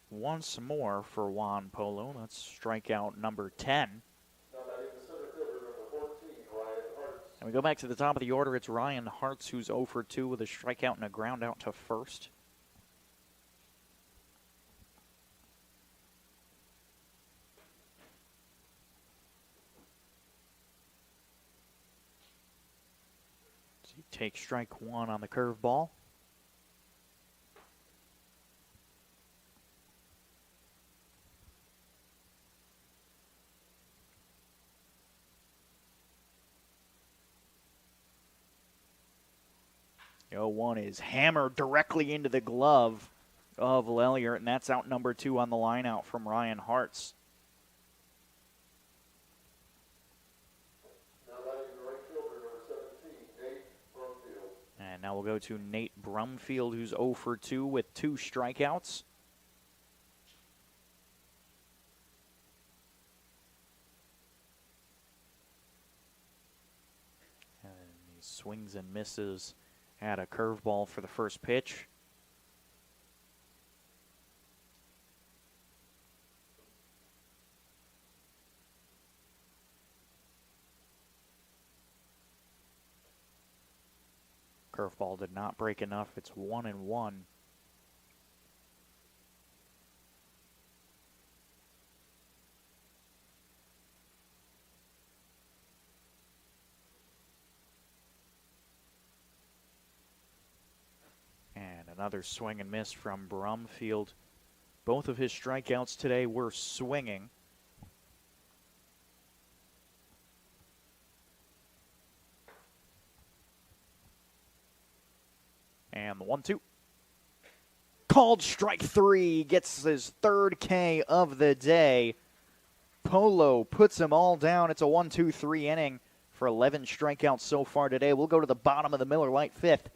once more for Juan Polo. That's strikeout number 10. And we go back to the top of the order. It's Ryan Hartz who's 0 for 2 with a strikeout and a ground out to first. He take strike one on the curveball. The 0-1 is hammered directly into the glove of Lelliert, and that's out number 2 on the line out from Ryan Hartz. And now we'll go to Nate Brumfield, who's 0 for 2 with 2 strikeouts. And he swings and misses at a curveball for the first pitch. Curveball did not break enough. It's 1-1. And another swing and miss from Brumfield. Both of his strikeouts today were swinging. And the 1-2. Called strike 3. Gets his 3rd K of the day. Polo puts them all down. It's a 1-2-3 inning for 11 strikeouts so far today. We'll go to the bottom of the Miller Lite 5th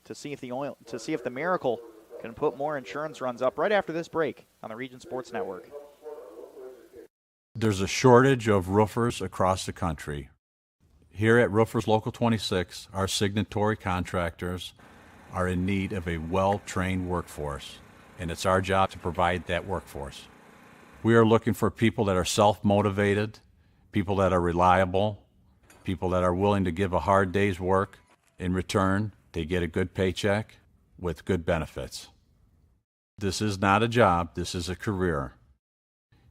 to see if the Miracle can put more insurance runs up right after this break on the Region Sports Network. There's a shortage of roofers across the country. Here at Roofers Local 26, our signatory contractors are in need of a well-trained workforce, and it's our job to provide that workforce. We are looking for people that are self-motivated, people that are reliable, people that are willing to give a hard day's work. In return, they get a good paycheck with good benefits. This is not a job, this is a career.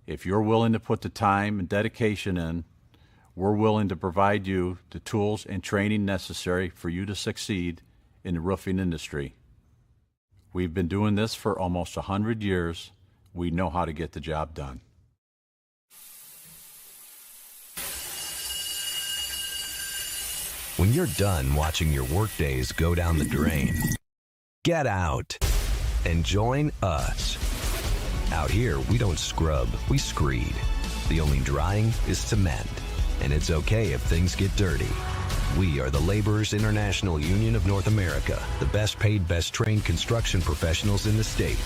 If you're willing to put the time and dedication in, we're willing to provide you the tools and training necessary for you to succeed in the roofing industry. We've been doing this for almost 100 years. We know how to get the job done. When you're done watching your workdays go down the drain, get out and join us. Out here, we don't scrub, we screed. The only drying is cement, and it's okay if things get dirty. We are the Laborers International Union of North America, the best paid, best trained construction professionals in the state.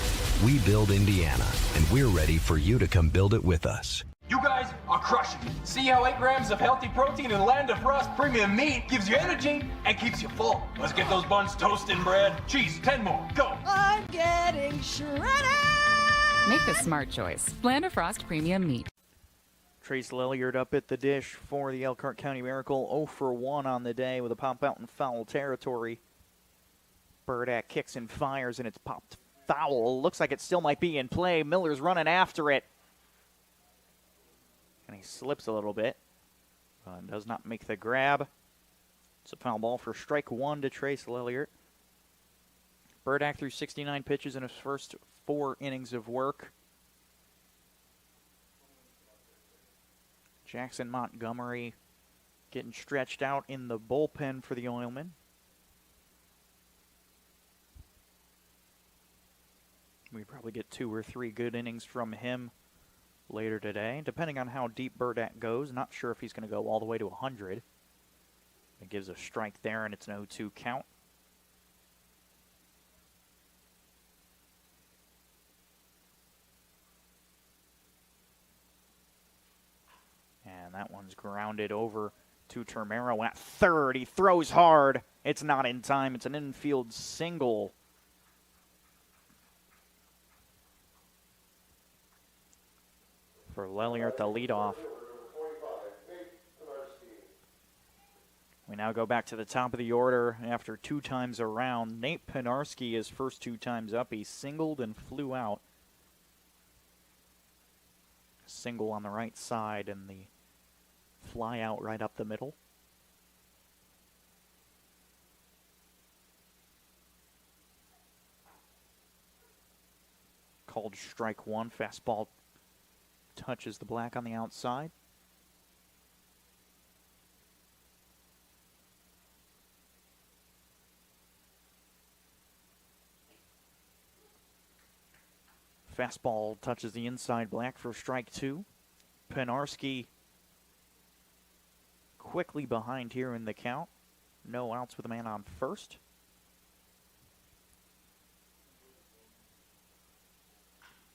We build Indiana, and we're ready for you to come build it with us. You guys are crushing it. See how 8 grams of healthy protein in Land of Frost premium meat gives you energy and keeps you full. Let's get those buns toasted and bread. Cheese, 10 more, go. I'm getting shredded. Make the smart choice. Land of Frost premium meat. Trace Lelliert up at the dish for the Elkhart County Miracle. 0 for 1 on the day with a pop out in foul territory. Burdack kicks and fires, and it's popped foul. Looks like it still might be in play. Miller's running after it. And he slips a little bit. Does not make the grab. It's a foul ball for strike 1 to Trace Lelliert. Burdack threw 69 pitches in his first 4 innings of work. Jackson Montgomery getting stretched out in the bullpen for the Oilmen. We probably get 2 or 3 good innings from him later today, depending on how deep Burdack goes. Not sure if he's going to go all the way to 100. It gives a strike there, and it's an 0-2 count. And that one's grounded over to Termero at third. He throws hard. It's not in time. It's an infield single. For Lelliert, the leadoff. We now go back to the top of the order after 2 times around. Nate Penarski, his first 2 times up, he singled and flew out. Single on the right side and the fly out right up the middle. called strike one. Fastball touches the black on the outside. Fastball touches the inside black for strike two. Penarski quickly behind here in the count. No outs with a man on first.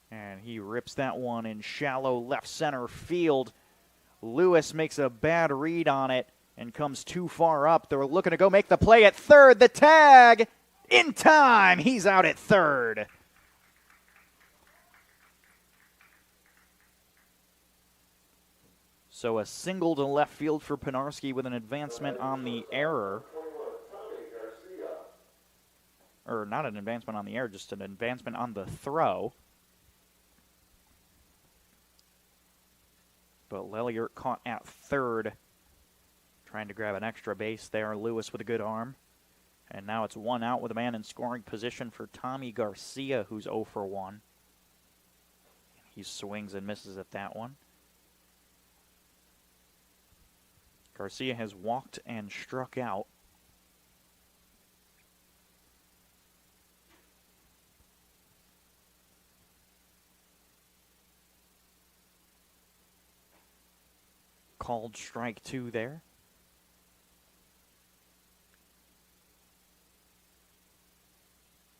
And he rips that one in shallow left center field. Lewis makes a bad read on it and comes too far up. They're looking to go make the play at third. The tag in time. He's out at third. So a single to left field for Penarski with an advancement on the error. Or not an advancement on the error, just an advancement on the throw. But Lelliert caught at third, trying to grab an extra base there. Lewis with a good arm. And now it's one out with a man in scoring position for Tommy Garcia, who's 0 for 1. He swings and misses at that one. Garcia has walked and struck out. Called strike two there.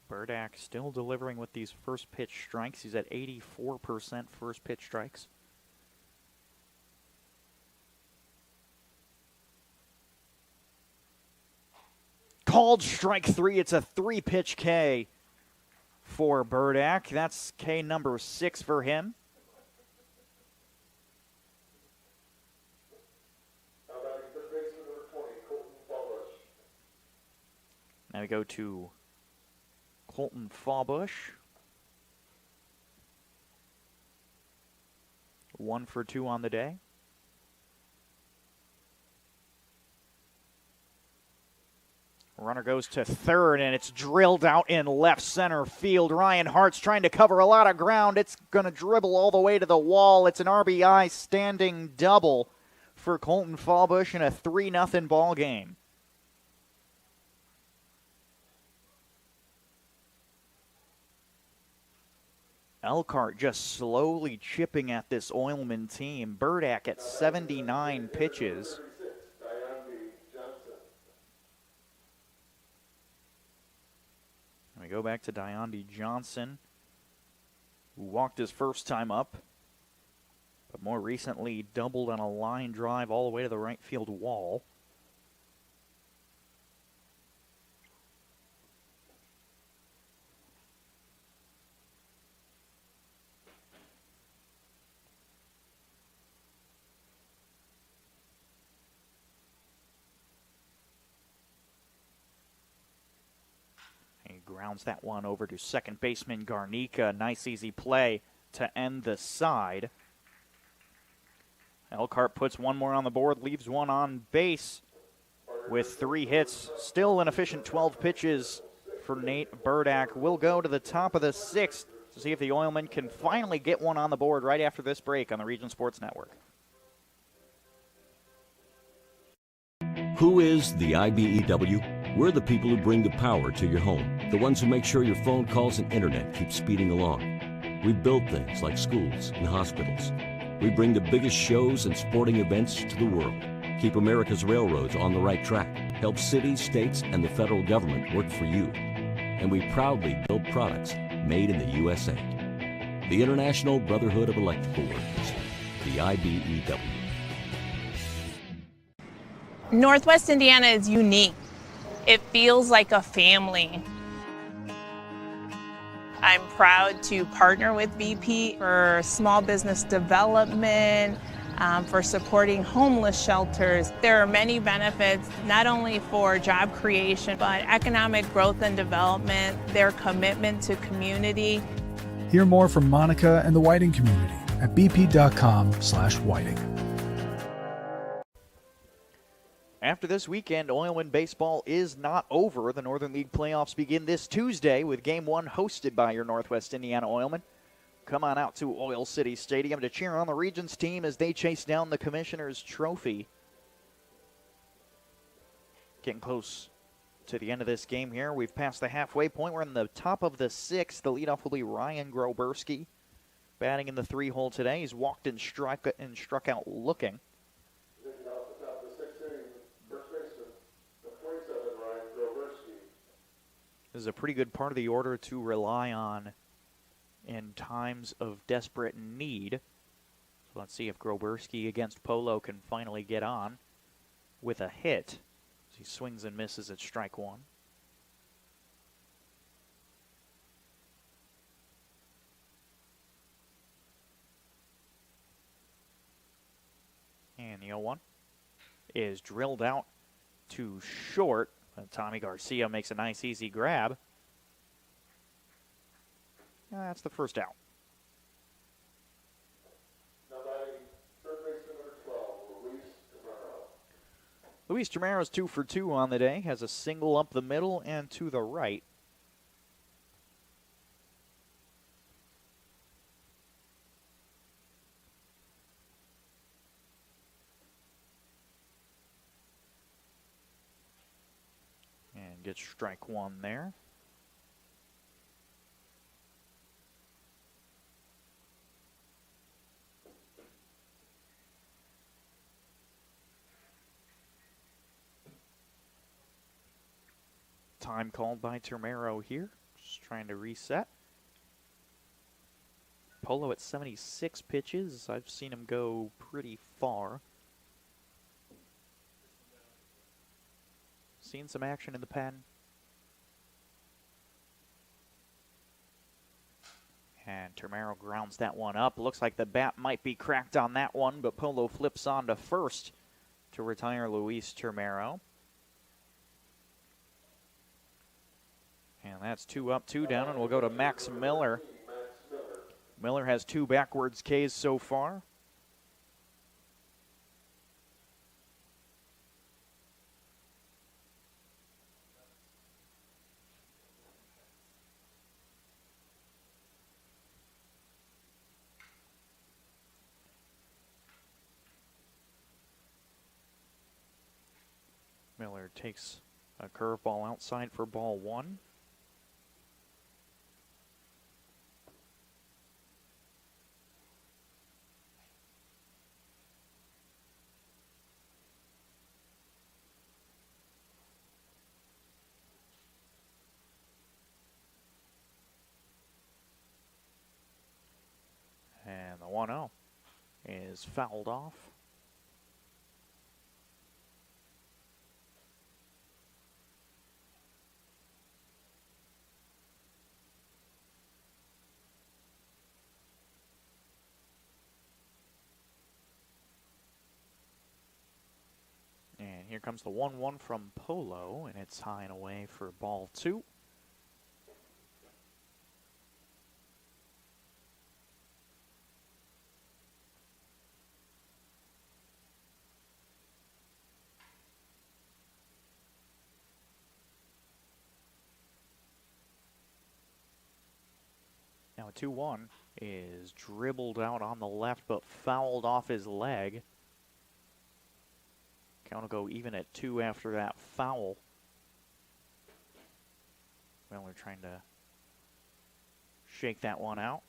Burdak still delivering with these first pitch strikes. He's at 84% first pitch strikes. Called strike three. It's a 3-pitch K for Burdak. That's K number 6 for him. Now we go to Colton Fawbush. 1 for 2 on the day. Runner goes to third, and it's drilled out in left center field. Ryan Hart's trying to cover a lot of ground. It's going to dribble all the way to the wall. It's an RBI standing double for Colton Fawbush in a 3-0 ball game. Elkhart just slowly chipping at this Oilmen team. Burdak at 79 pitches. And we go back to Diondy Johnson, who walked his first time up, but more recently doubled on a line drive all the way to the right field wall. Grounds that one over to second baseman Garnica. Nice easy play to end the side. Elkhart puts one more on the board, leaves one on base with 3 hits. Still an efficient 12 pitches for Nate Burdak. We'll go to the top of the 6th to see if the Oilmen can finally get one on the board right after this break on the Region Sports Network. Who is the IBEW? We're the people who bring the power to your home, the ones who make sure your phone calls and internet keep speeding along. We build things like schools and hospitals. We bring the biggest shows and sporting events to the world, keep America's railroads on the right track, help cities, states, and the federal government work for you. And we proudly build products made in the USA. The International Brotherhood of Electrical Workers, the IBEW. Northwest Indiana is unique. It feels like a family. I'm proud to partner with BP for small business development, for supporting homeless shelters. There are many benefits, not only for job creation, but economic growth and development, their commitment to community. Hear more from Monica and the Whiting community at bp.com/whiting. After this weekend, Oilmen baseball is not over. The Northern League playoffs begin this Tuesday with Game 1 hosted by your Northwest Indiana Oilmen. come on out to Oil City Stadium to cheer on the Regions team as they chase down the Commissioner's Trophy. Getting close to the end of this game here. We've passed the halfway point. We're in the top of the sixth. The leadoff will be Ryan Groberski, batting in the 3-hole today. He's walked and struck out looking. This is a pretty good part of the order to rely on in times of desperate need. So let's see if Groberski against Polo can finally get on with a hit. He swings and misses at strike one. And the 0-1 is drilled out to short. Tommy Garcia makes a nice, easy grab. That's the first out. Now batting third baseman number 12, Luis Tomorrow. Luis Tomaro's 2 for 2 on the day. Has a single up the middle and to the right. And gets strike one there. Time called by Termero here. Just trying to reset. Polo at 76 pitches. I've seen him go pretty far. Seen some action in the pen. And Termero grounds that one up. Looks like the bat might be cracked on that one, but Polo flips on to first to retire Luis Termero. And that's 2 up, 2 down, and we'll go to Max Miller. Miller has 2 backwards Ks so far. Miller takes a curveball outside for ball 1. And the 1-0 is fouled off. And here comes the 1-1 from Polo, and it's high and away for ball 2. Now a 2-1 is dribbled out on the left, but fouled off his leg. Count will go even at 2 after that foul. Miller trying to shake that one out.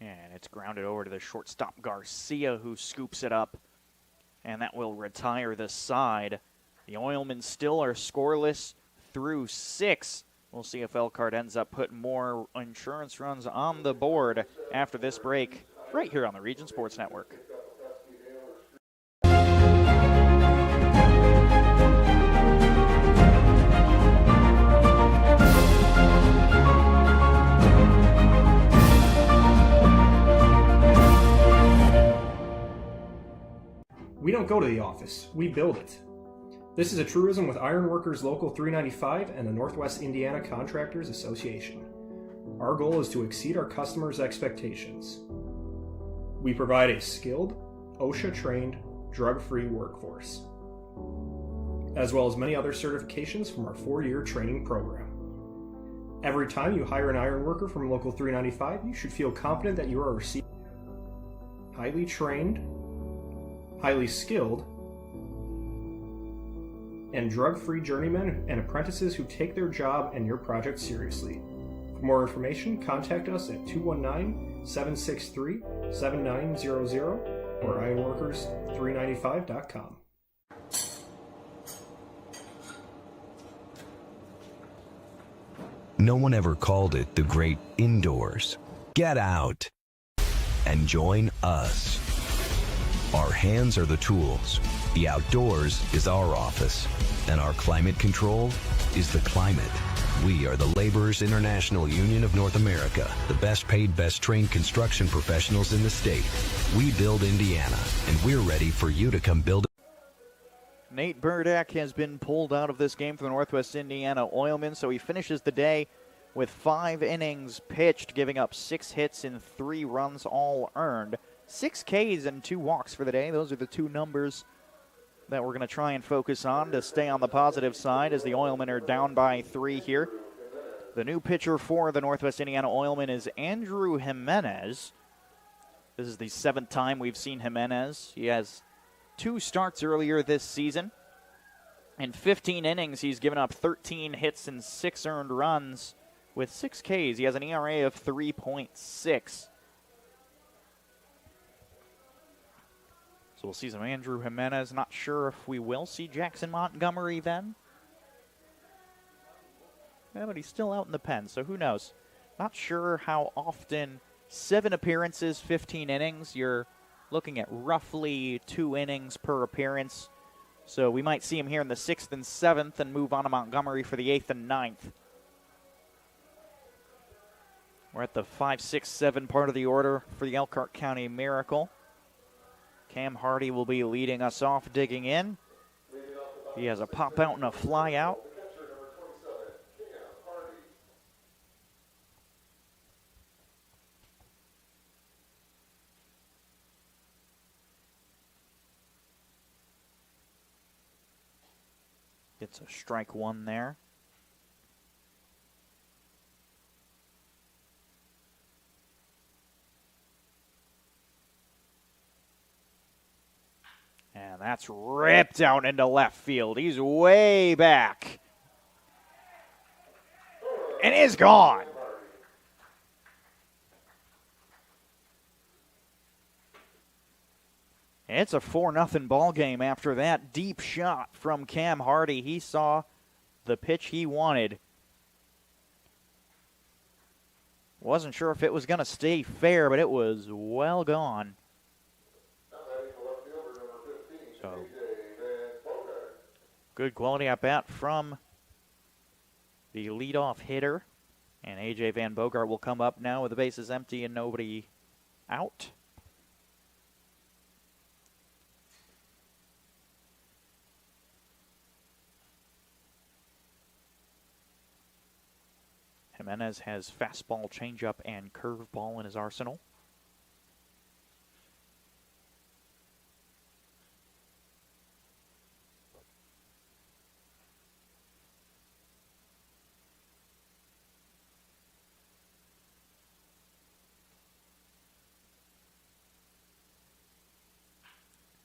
And it's grounded over to the shortstop Garcia, who scoops it up. And that will retire the side. The Oilmen still are scoreless through 6. We'll see if Elkhart ends up putting more insurance runs on the board after this break, right here on the Region Sports Network. We don't go to the office, we build it. This is a truism with Ironworkers Local 395 and the Northwest Indiana Contractors Association. Our goal is to exceed our customers' expectations. We provide a skilled, OSHA-trained, drug-free workforce, as well as many other certifications from our 4-year training program. Every time you hire an ironworker from Local 395, you should feel confident that you are receiving highly trained, highly skilled, and drug-free journeymen and apprentices who take their job and your project seriously. For more information, contact us at 219-763-7900 or ironworkers395.com. No one ever called it the great indoors. Get out and join us. Our hands are the tools. The outdoors is our office. And our climate control is the climate. We are the Laborers International Union of North America, the best paid, best trained construction professionals in the state. We build Indiana, and we're ready for you to come build. Nate Burdick has been pulled out of this game for the Northwest Indiana Oilmen, so he finishes the day with 5 innings pitched, giving up 6 hits and 3 runs, all earned. 6 Ks and 2 walks for the day. Those are the 2 numbers that we're going to try and focus on to stay on the positive side as the Oilmen are down by 3 here. The new pitcher for the Northwest Indiana Oilmen is Andrew Jimenez. This is the 7th time we've seen Jimenez. He has 2 starts earlier this season. In 15 innings, he's given up 13 hits and 6 earned runs with 6 Ks. He has an ERA of 3.6. So we'll see some Andrew Jimenez. Not sure if we will see Jackson Montgomery then. Yeah, but he's still out in the pen, so who knows. Not sure how often. 7 appearances, 15 innings. You're looking at roughly 2 innings per appearance. So we might see him here in the 6th and 7th and move on to Montgomery for the 8th and 9th. We're at the 5, 6, 7 part of the order for the Elkhart County Miracle. Cam Hardy will be leading us off, digging in. He has a pop out and a fly out. Gets a strike 1 there. And that's ripped out into left field. He's way back. And is gone. It's a 4-0 ball game after that deep shot from Cam Hardy. He saw the pitch he wanted. Wasn't sure if it was going to stay fair, but it was well gone. So, good quality at bat from the leadoff hitter. And A.J. Van Bogart will come up now with the bases empty and nobody out. Jimenez has fastball, changeup, and curveball in his arsenal.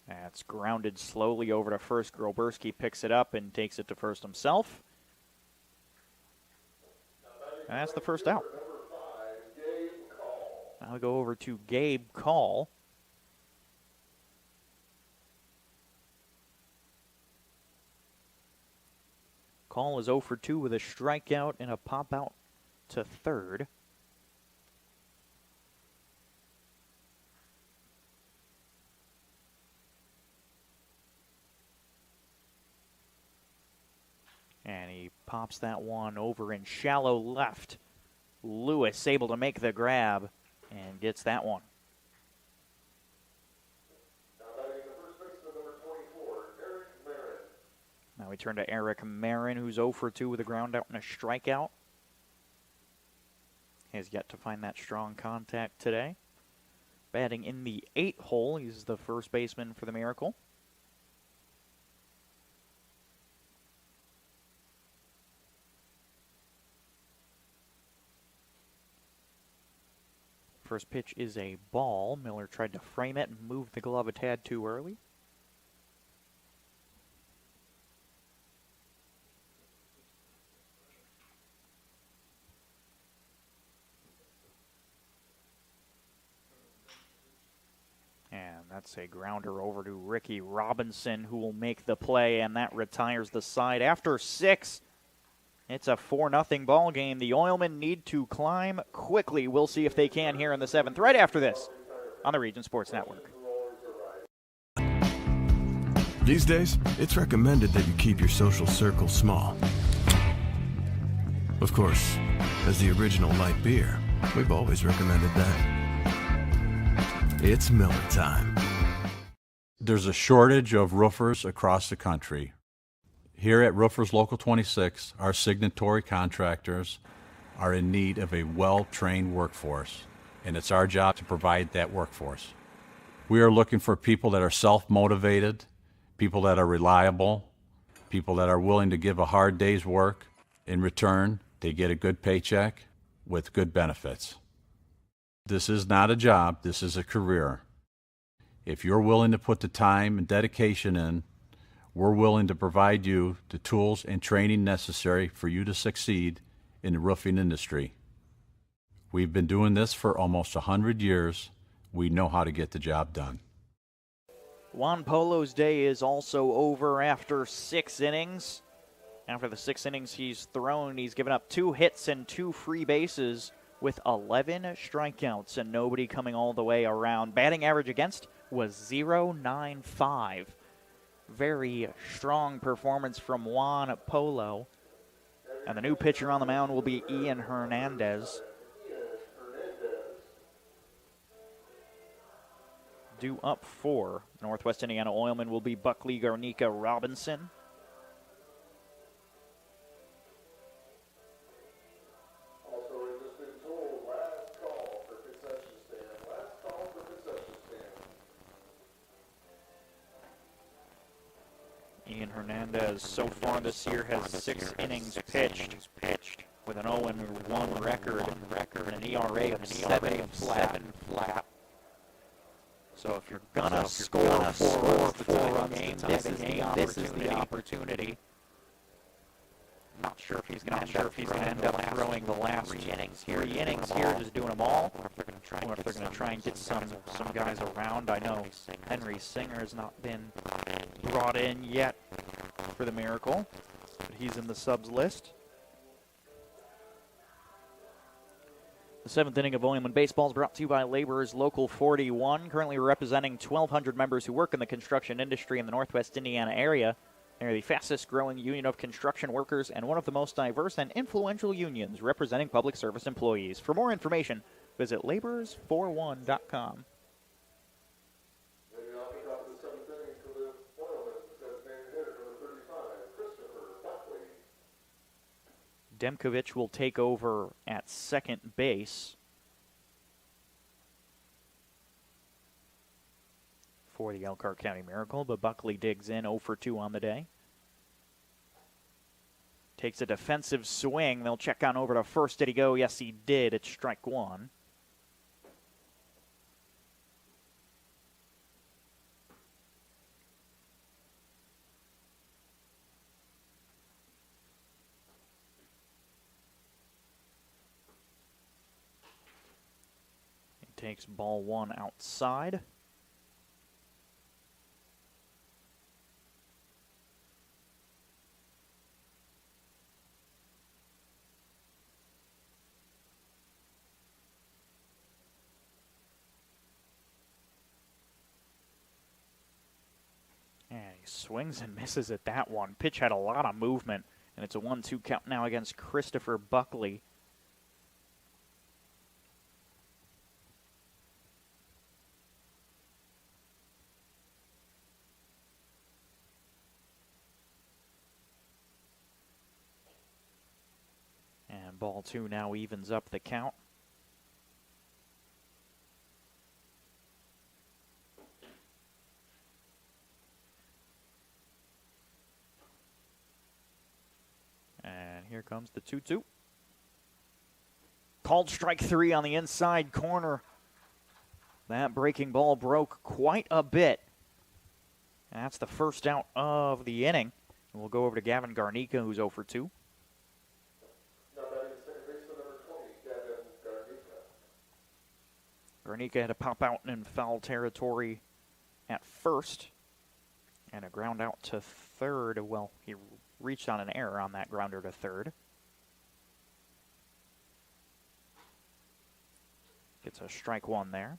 That's grounded slowly over to first. Groberski picks it up and takes it to first himself. And that's the first out. Now we go over to Gabe Call. Call is 0 for 2 with a strikeout and a pop out to third. And he pops that one over in shallow left. Lewis able to make the grab and gets that one. Now we turn to Eric Marin, who's 0 for 2 with a ground out and a strikeout. He has yet to find that strong contact today. Batting in the 8th hole, he's the first baseman for the Miracle. First pitch is a ball. Miller tried to frame it and move the glove a tad too early. And that's a grounder over to Ricky Robinson, who will make the play, and that retires the side. After 6, it's a 4-0 ball game. The Oilmen need to climb quickly. We'll see if they can here in the 7th, right after this on the Region Sports Network. These days, it's recommended that you keep your social circle small. Of course, as the original light beer, we've always recommended that. It's Miller time. There's a shortage of roofers across the country. Here at Roofers Local 26, our signatory contractors are in need of a well-trained workforce, and it's our job to provide that workforce. We are looking for people that are self-motivated, people that are reliable, people that are willing to give a hard day's work. In return, they get a good paycheck with good benefits. This is not a job, this is a career. If you're willing to put the time and dedication in, we're willing to provide you the tools and training necessary for you to succeed in the roofing industry. We've been doing this for almost 100 years. We know how to get the job done. Juan Polo's day is also over after 6 innings. After the 6 innings he's thrown, he's given up 2 hits and 2 free bases with 11 strikeouts and nobody coming all the way around. Batting average against was .095. Very strong performance from Juan Polo. And the new pitcher on the mound will be Ian Hernandez. Due up for Northwest Indiana Oilmen will be Buckley Garnica Robinson. Ian Hernandez so far this year has 6 innings pitched with an 0-1 record and an ERA of 7 flat. So if you're gonna score 4 runs game, this is the opportunity. Not sure if he's gonna end up throwing the last 3 innings here, just doing them all, or if they're gonna try and get some guys around. I know Henry Singer has not been brought in yet for the Miracle, but he's in the subs list. The 7th inning of Oilmen Baseball is brought to you by Laborers Local 41, currently representing 1,200 members who work in the construction industry in the Northwest Indiana area. They're the fastest growing union of construction workers and one of the most diverse and influential unions representing public service employees. For more information, visit laborers41.com. Demkovich will take over at second base for the Elkhart County Miracle, but Buckley digs in 0 for 2 on the day. Takes a defensive swing. They'll check on over to first. Did he go? Yes, he did. It's strike 1. Takes ball 1 outside. And he swings and misses at that one. Pitch had a lot of movement, and it's a 1-2 count now against Christopher Buckley. Ball 2 now evens up the count. And here comes the 2-2. Called strike 3 on the inside corner. That breaking ball broke quite a bit. That's the first out of the inning. And we'll go over to Gavin Garnica, who's 0 for 2. Now batting second baseman number 20, Gavin Garnica. Garnica had to pop out in foul territory at first. And a ground out to third. Well, he reached on an error on that grounder to third. Gets a strike one there.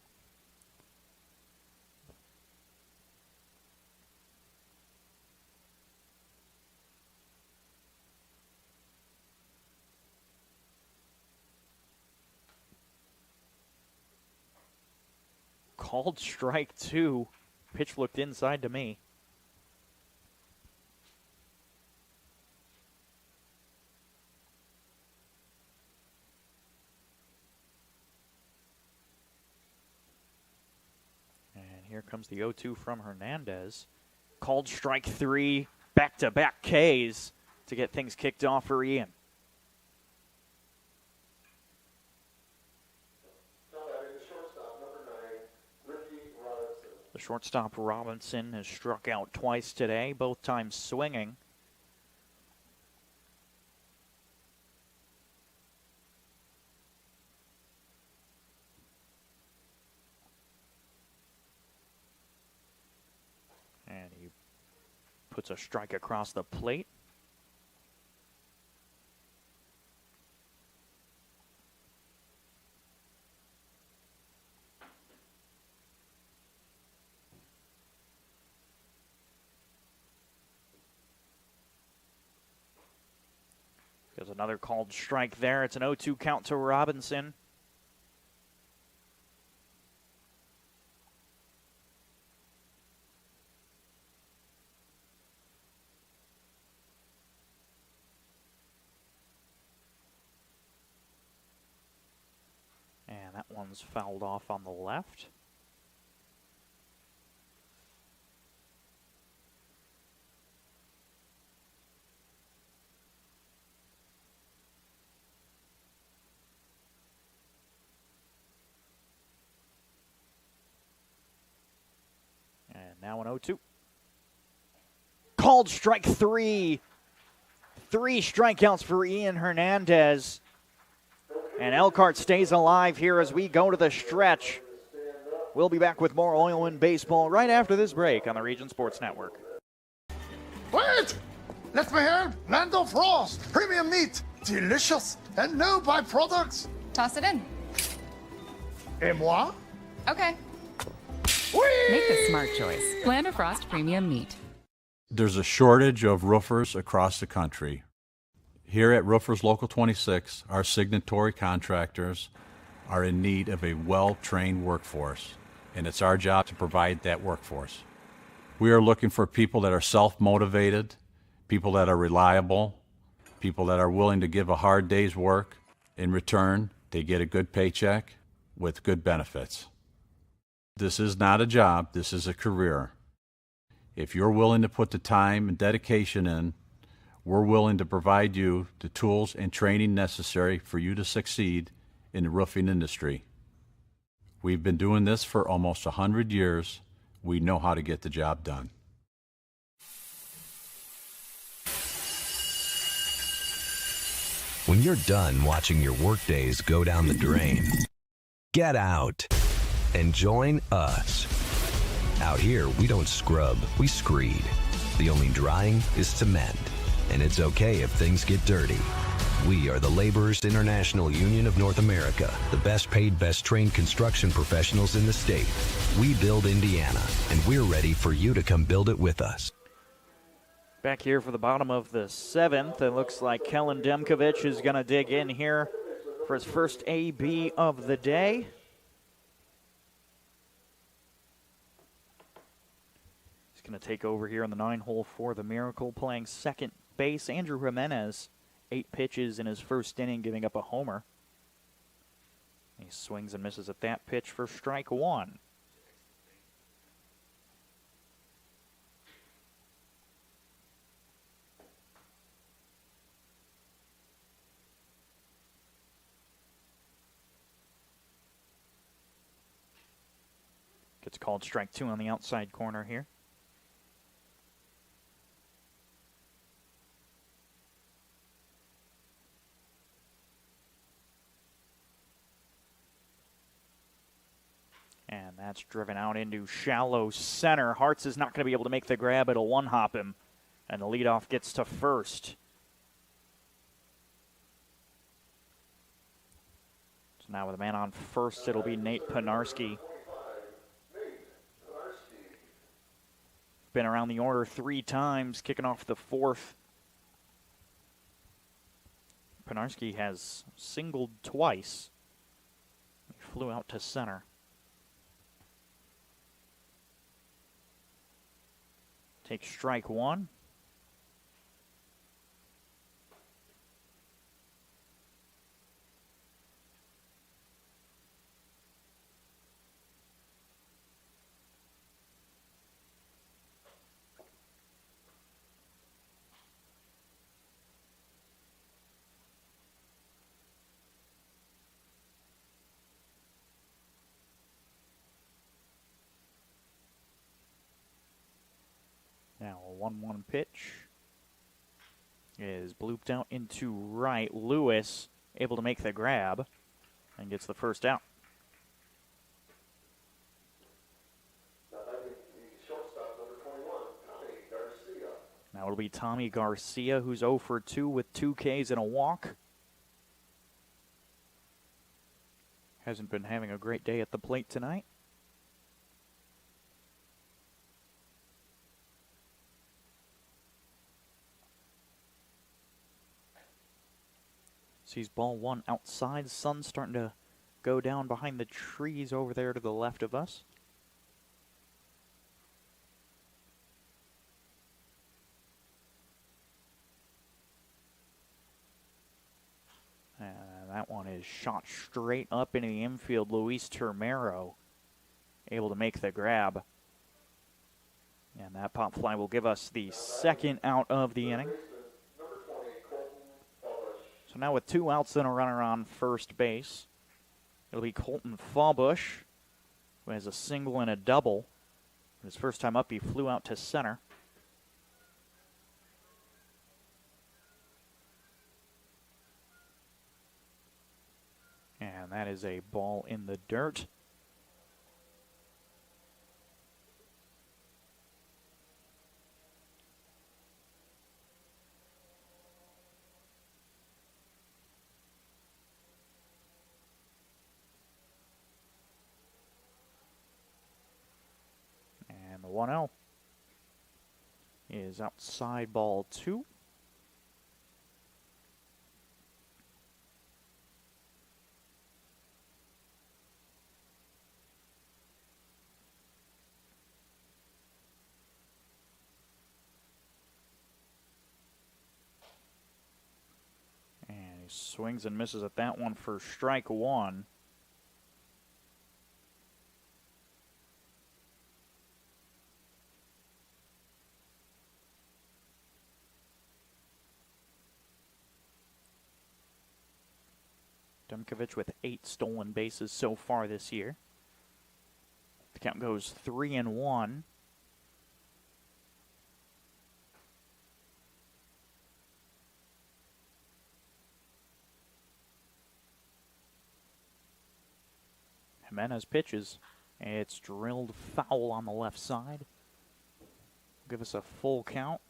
Called strike 2. Pitch looked inside to me. And here comes the 0-2 from Hernandez. Called strike 3. Back-to-back Ks to get things kicked off for Ian. The shortstop Robinson has struck out twice today, both times swinging. And he puts a strike across the plate. There's another called strike there. It's an 0-2 count to Robinson. And that one's fouled off on the left. Now an 0-2. Called strike 3. 3 strikeouts for Ian Hernandez. And Elkhart stays alive here as we go to the stretch. We'll be back with more Oilmen baseball right after this break on the Region Sports Network. Wait! Let me help! Lando Frost! Premium meat! Delicious! And no byproducts! Toss it in. Et moi? Okay. Make the smart choice. Lando Frost Premium Meat. There's a shortage of roofers across the country. Here at Roofers Local 26, our signatory contractors are in need of a well-trained workforce, and it's our job to provide that workforce. We are looking for people that are self-motivated, people that are reliable, people that are willing to give a hard day's work. In return, they get a good paycheck with good benefits. This is not a job, this is a career. If you're willing to put the time and dedication in, we're willing to provide you the tools and training necessary for you to succeed in the roofing industry. We've been doing this for almost 100 years. We know how to get the job done. When you're done watching your workdays go down the drain, get out and join us. Out here, we don't scrub, we screed. The only drying is cement, and it's okay if things get dirty. We are the Laborers International Union of North America, the best paid, best trained construction professionals in the state. We build Indiana, and we're ready for you to come build it with us. Back here for the bottom of the 7th, it looks like Kellen Demkovich is going to dig in here for his first AB of the day. He's going to take over here in the 9 hole for the Miracle, playing second base. Andrew Jimenez 8 pitches in his first inning, giving up a homer. He swings and misses at that pitch for strike 1. Gets called strike 2 on the outside corner here. And that's driven out into shallow center. Hartz is not going to be able to make the grab. It'll one-hop him. And the leadoff gets to first. So now with a man on first, it'll be Nate Penarski. Been around the order 3 times, kicking off the 4th. Penarski has singled twice. He flew out to center. Takes strike 1. Now a 1-1 pitch is blooped out into right. Lewis able to make the grab and gets the first out. Now it'll be Tommy Garcia, who's 0 for 2 with 2 Ks and a walk. Hasn't been having a great day at the plate tonight. Sees ball 1 outside. Sun's starting to go down behind the trees over there to the left of us. And that one is shot straight up into the infield. Luis Termero able to make the grab. And that pop fly will give us the second out of the inning. So now with 2 outs and a runner on first base, it'll be Colton Fawbush, who has a single and a double. His first time up, he flew out to center. And that is a ball in the dirt. And the 1-0 is outside ball 2. And he swings and misses at that one for strike 1. Demkovic with 8 stolen bases so far this year. The count goes 3-1. Jimenez pitches. It's drilled foul on the left side. Give us a full count.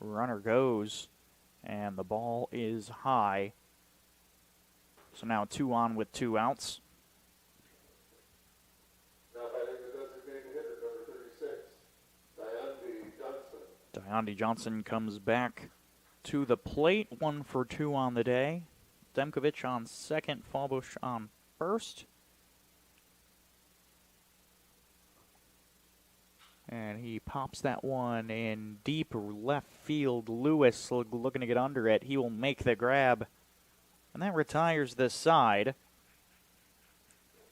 Runner goes, and the ball is high. So now 2 on with 2 outs. Now batting the designated hitter, number 36, Diane B. Johnson. Andy Johnson comes back to the plate. 1 for 2 on the day. Demkovich on second, Fallbush on first. And he pops that one in deep left field. Lewis looking to get under it. He will make the grab. And that retires this side.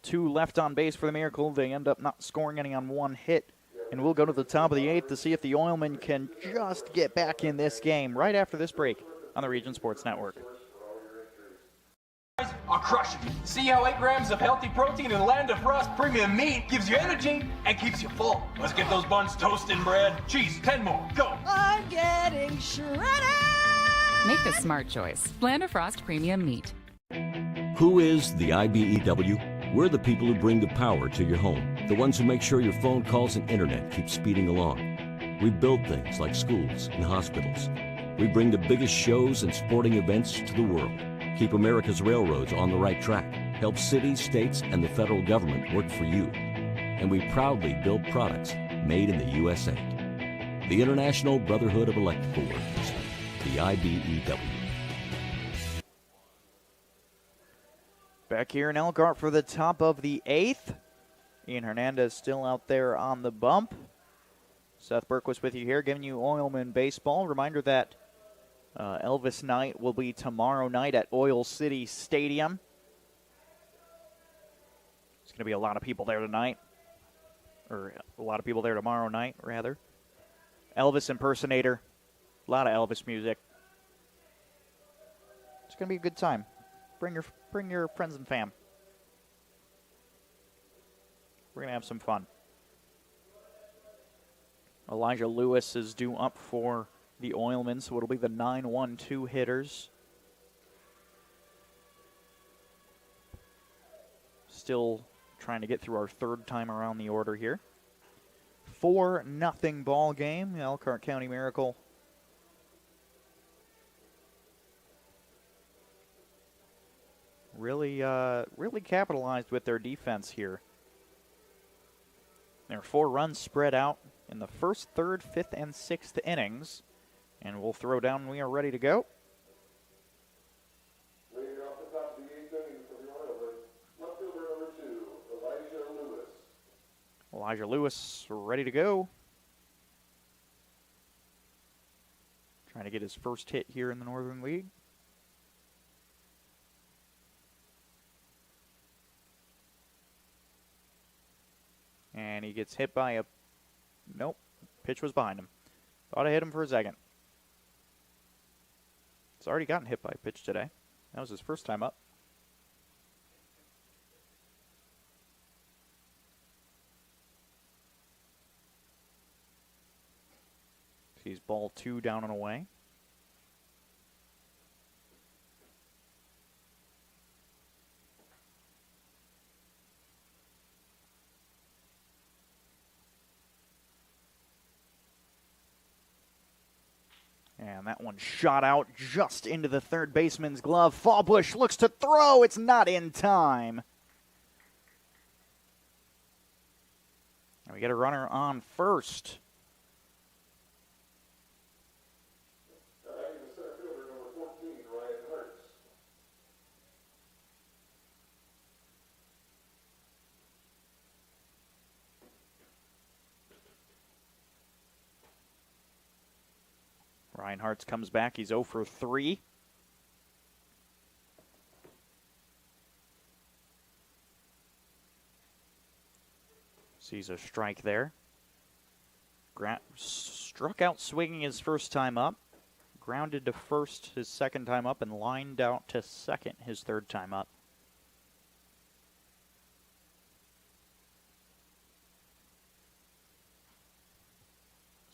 2 left on base for the Miracle. They end up not scoring any on 1 hit. And we'll go to the top of the 8th to see if the Oilmen can just get back in this game right after this break on the Region Sports Network. Are crushing. See how 8 grams of healthy protein in Land of Frost premium meat gives you energy and keeps you full. Let's get those buns toasted and bread. Cheese, 10 more. Go. I'm getting shredded. Make the smart choice. Land of Frost Premium Meat. Who is the IBEW? We're the people who bring the power to your home. The ones who make sure your phone calls and internet keep speeding along. We build things like schools and hospitals. We bring the biggest shows and sporting events to the world. Keep America's railroads on the right track. Help cities, states, and the federal government work for you. And we proudly build products made in the USA. The International Brotherhood of Electrical Workers, the IBEW. Back here in Elkhart for the top of the 8th. Ian Hernandez still out there on the bump. Seth Berquist with you here, giving you Oilman baseball. Reminder that Elvis Night will be tomorrow night at Oil City Stadium. There's going to be a lot of people there tonight. Or a lot of people there tomorrow night, rather. Elvis impersonator. A lot of Elvis music. It's going to be a good time. Bring your friends and fam. We're going to have some fun. Elijah Lewis is due up for the Oilmen, so it'll be the 9-1-2 hitters. Still trying to get through our 3rd time around the order here. 4-0 ball game. Elkhart County Miracle really capitalized with their defense here. There are 4 runs spread out in the 1st, 3rd, 5th, and 6th innings. And we'll throw down when we are ready to go. Leading off the top of the 8th inning for the Oilmen, left fielder number 2, Elijah Lewis. Elijah Lewis ready to go. Trying to get his first hit here in the Northern League. And he gets hit by a... Nope. Pitch was behind him. Thought I hit him for a second. He's already gotten hit by a pitch today. That was his first time up. He's ball 2 down and away. And that one shot out just into the third baseman's glove. Fallbush looks to throw. It's not in time. And we get a runner on first. Ryan Hartz comes back. He's 0 for 3. Sees a strike there. Struck out swinging his first time up. Grounded to first his second time up and lined out to second his third time up.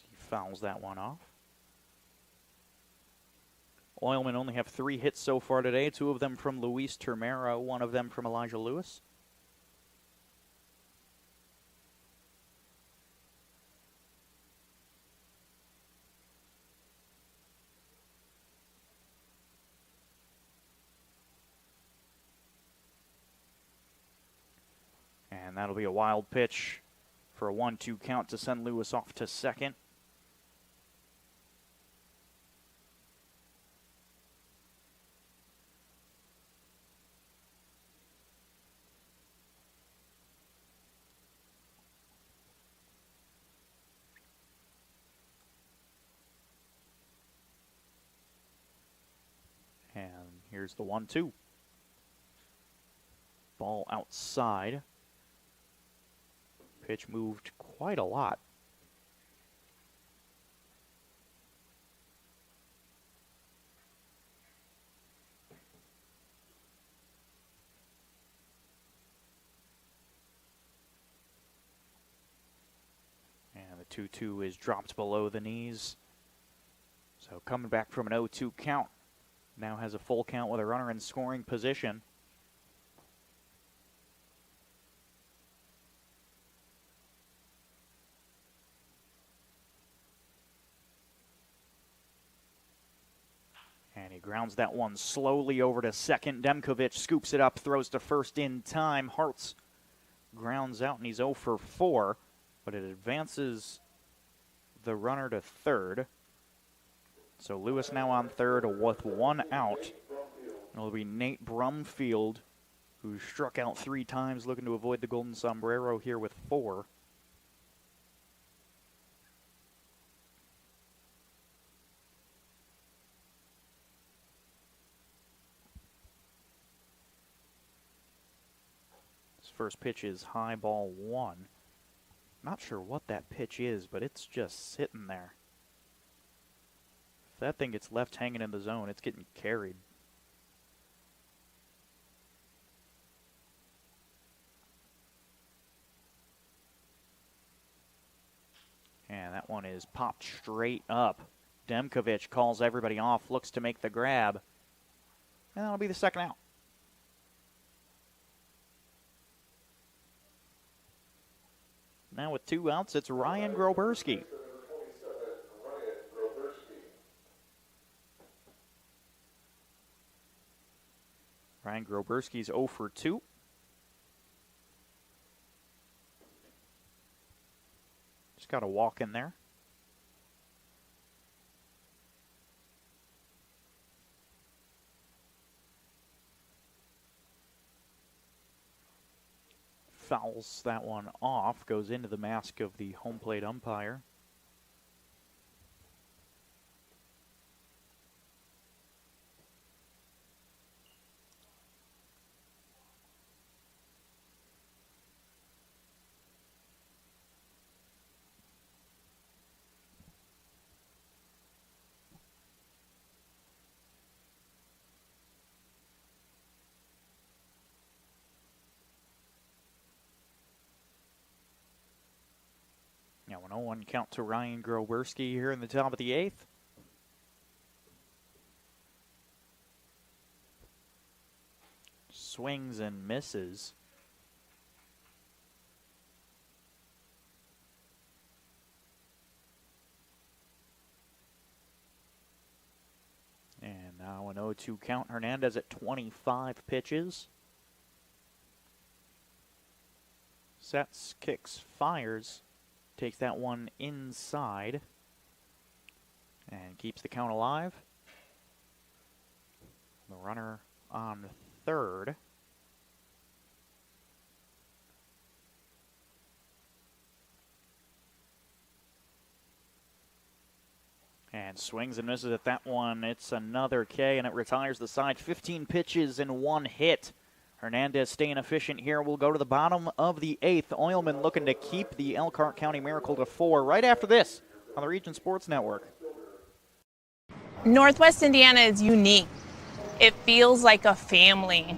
He fouls that one off. Oilmen only have 3 hits so far today, 2 of them from Luis Termera, 1 of them from Elijah Lewis. And that'll be a wild pitch for a 1-2 count to send Lewis off to second. Here's the 1-2. Ball outside. Pitch moved quite a lot. And the 2-2 is dropped below the knees. So coming back from an 0-2 count. Now has a full count with a runner in scoring position. And he grounds that one slowly over to second. Demkovic scoops it up, throws to first in time. Hartz grounds out, and he's 0 for 4, but it advances the runner to third. So Lewis now on third with 1 out. It'll be Nate Brumfield, who struck out 3 times, looking to avoid the golden sombrero here with 4. First pitch is high ball 1. Not sure what that pitch is, but it's just sitting there. If that thing gets left hanging in the zone, it's getting carried. And that one is popped straight up. Demkovic calls everybody off, looks to make the grab. And that'll be the second out. Now with 2 outs, it's Ryan Groberski. Ryan Groberski's 0 for 2. Just got a walk in there. Fouls that one off, goes into the mask of the home plate umpire. Now an 0-1 count to Ryan Groberski here in the top of the 8th. Swings and misses. And now an 0-2 count. Hernandez at 25 pitches. Sets, kicks, fires. Takes that one inside and keeps the count alive. The runner on third. And swings and misses at that one. It's another K, and it retires the side. 15 pitches and 1 hit. Hernandez staying efficient here. We'll go to the bottom of the 8th. Oilmen looking to keep the Elkhart County Miracle to 4 right after this on the Region Sports Network. Northwest Indiana is unique. It feels like a family.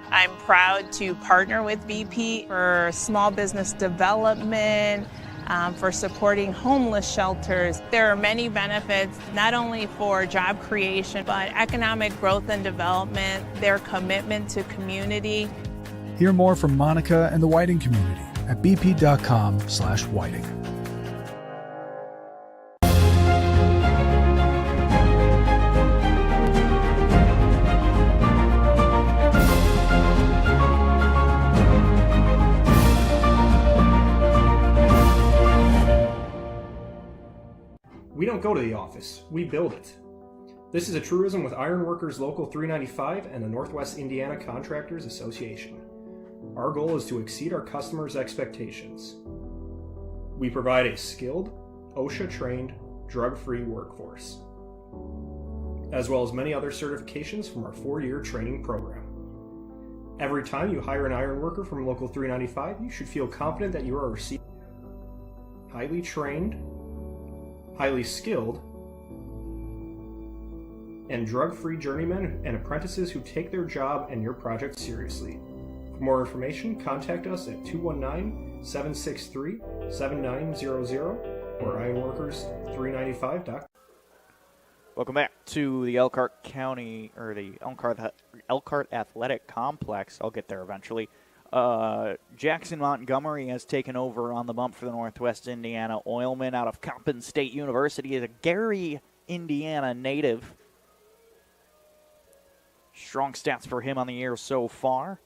I'm proud to partner with BP for small business development, for supporting homeless shelters. There are many benefits, not only for job creation, but economic growth and development, their commitment to community. Hear more from Monica and the Whiting community at bp.com/whiting. We don't go to the office, we build it. This is a truism with Ironworkers Local 395 and the Northwest Indiana Contractors Association. Our goal is to exceed our customers' expectations. We provide a skilled, OSHA-trained, drug-free workforce. as well as many other certifications from our 4-year training program. Every time you hire an ironworker from Local 395, you should feel confident that you are receiving highly trained, highly skilled, and drug-free journeymen and apprentices who take their job and your project seriously. For more information, contact us at 219-763-7900 or ironworkers395.com. Welcome back to the Elkhart County, or the Elkhart Athletic Complex. I'll get there eventually. Jackson Montgomery has taken over on the bump for the Northwest Indiana Oilmen out of Coppin State University. Is a Gary, Indiana native. Strong stats for him on the year so far.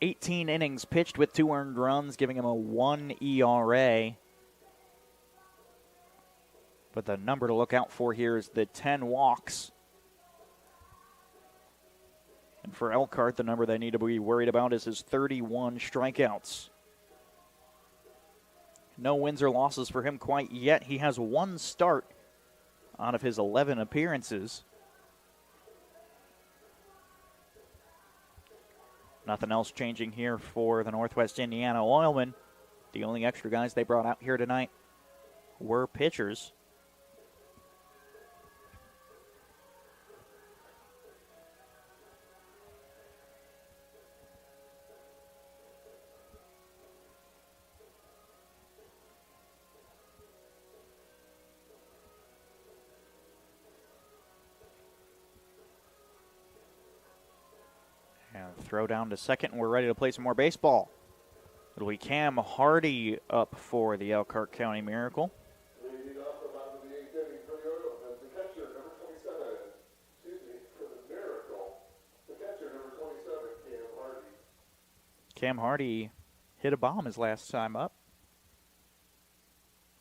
18 innings pitched with 2 earned runs, giving him a 1 ERA. But the number to look out for here is the 10 walks. And for Elkhart, the number they need to be worried about is his 31 strikeouts. No wins or losses for him quite yet. He has 1 start out of his 11 appearances. Nothing else changing here for the Northwest Indiana Oilmen. The only extra guys they brought out here tonight were pitchers. Throw down to second, and we're ready to play some more baseball. It'll be Cam Hardy up for the Elkhart County Miracle. Leading off the bottom of the 8th inning for the Oilmen, the catcher, number 27, for the Miracle, the catcher, number 27, Cam Hardy. Cam Hardy hit a bomb his last time up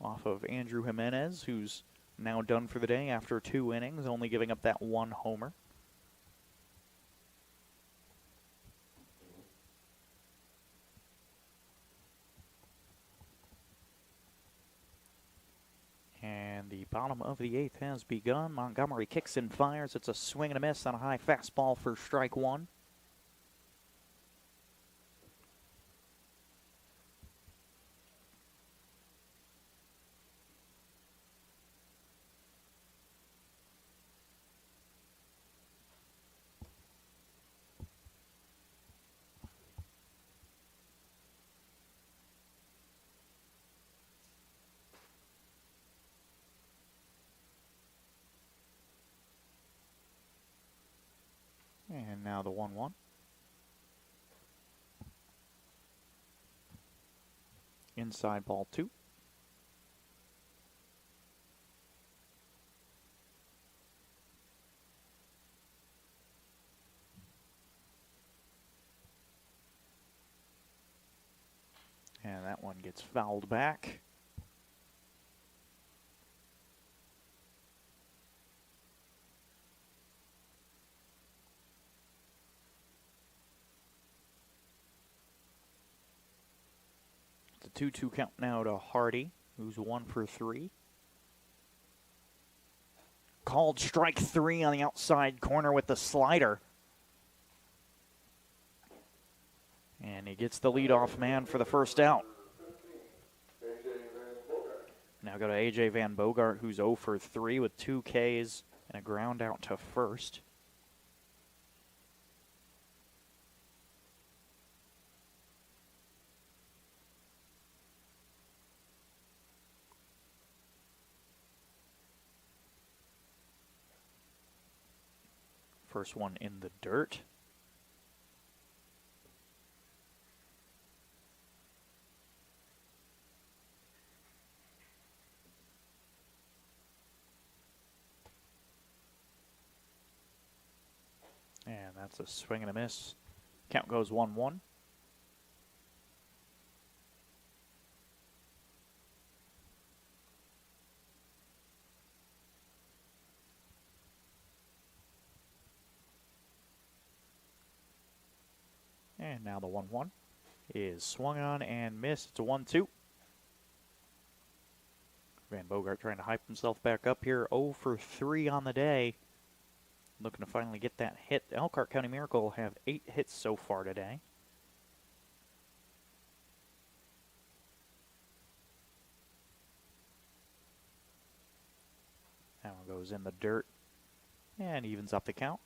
off of Andrew Jimenez, who's now done for the day after 2 innings, only giving up that 1 homer. And the bottom of the 8th has begun. Montgomery kicks and fires. It's a swing and a miss on a high fastball for strike 1. And now the 1-1. Inside ball 2. And that one gets fouled back. It's a 2-2 count now to Hardy, who's 1 for 3. Called strike 3 on the outside corner with the slider. And he gets the leadoff man for the first out. Now go to A.J. Van Bogart, who's 0 for 3 with 2 Ks and a ground out to first. First one in the dirt. And that's a swing and a miss. Count goes 1-1. And now the 1-1 is swung on and missed. It's a 1-2. Van Bogart trying to hype himself back up here. 0 for 3 on the day. looking to finally get that hit. Elkhart County Miracle have 8 hits so far today. That one goes in the dirt and evens up the count.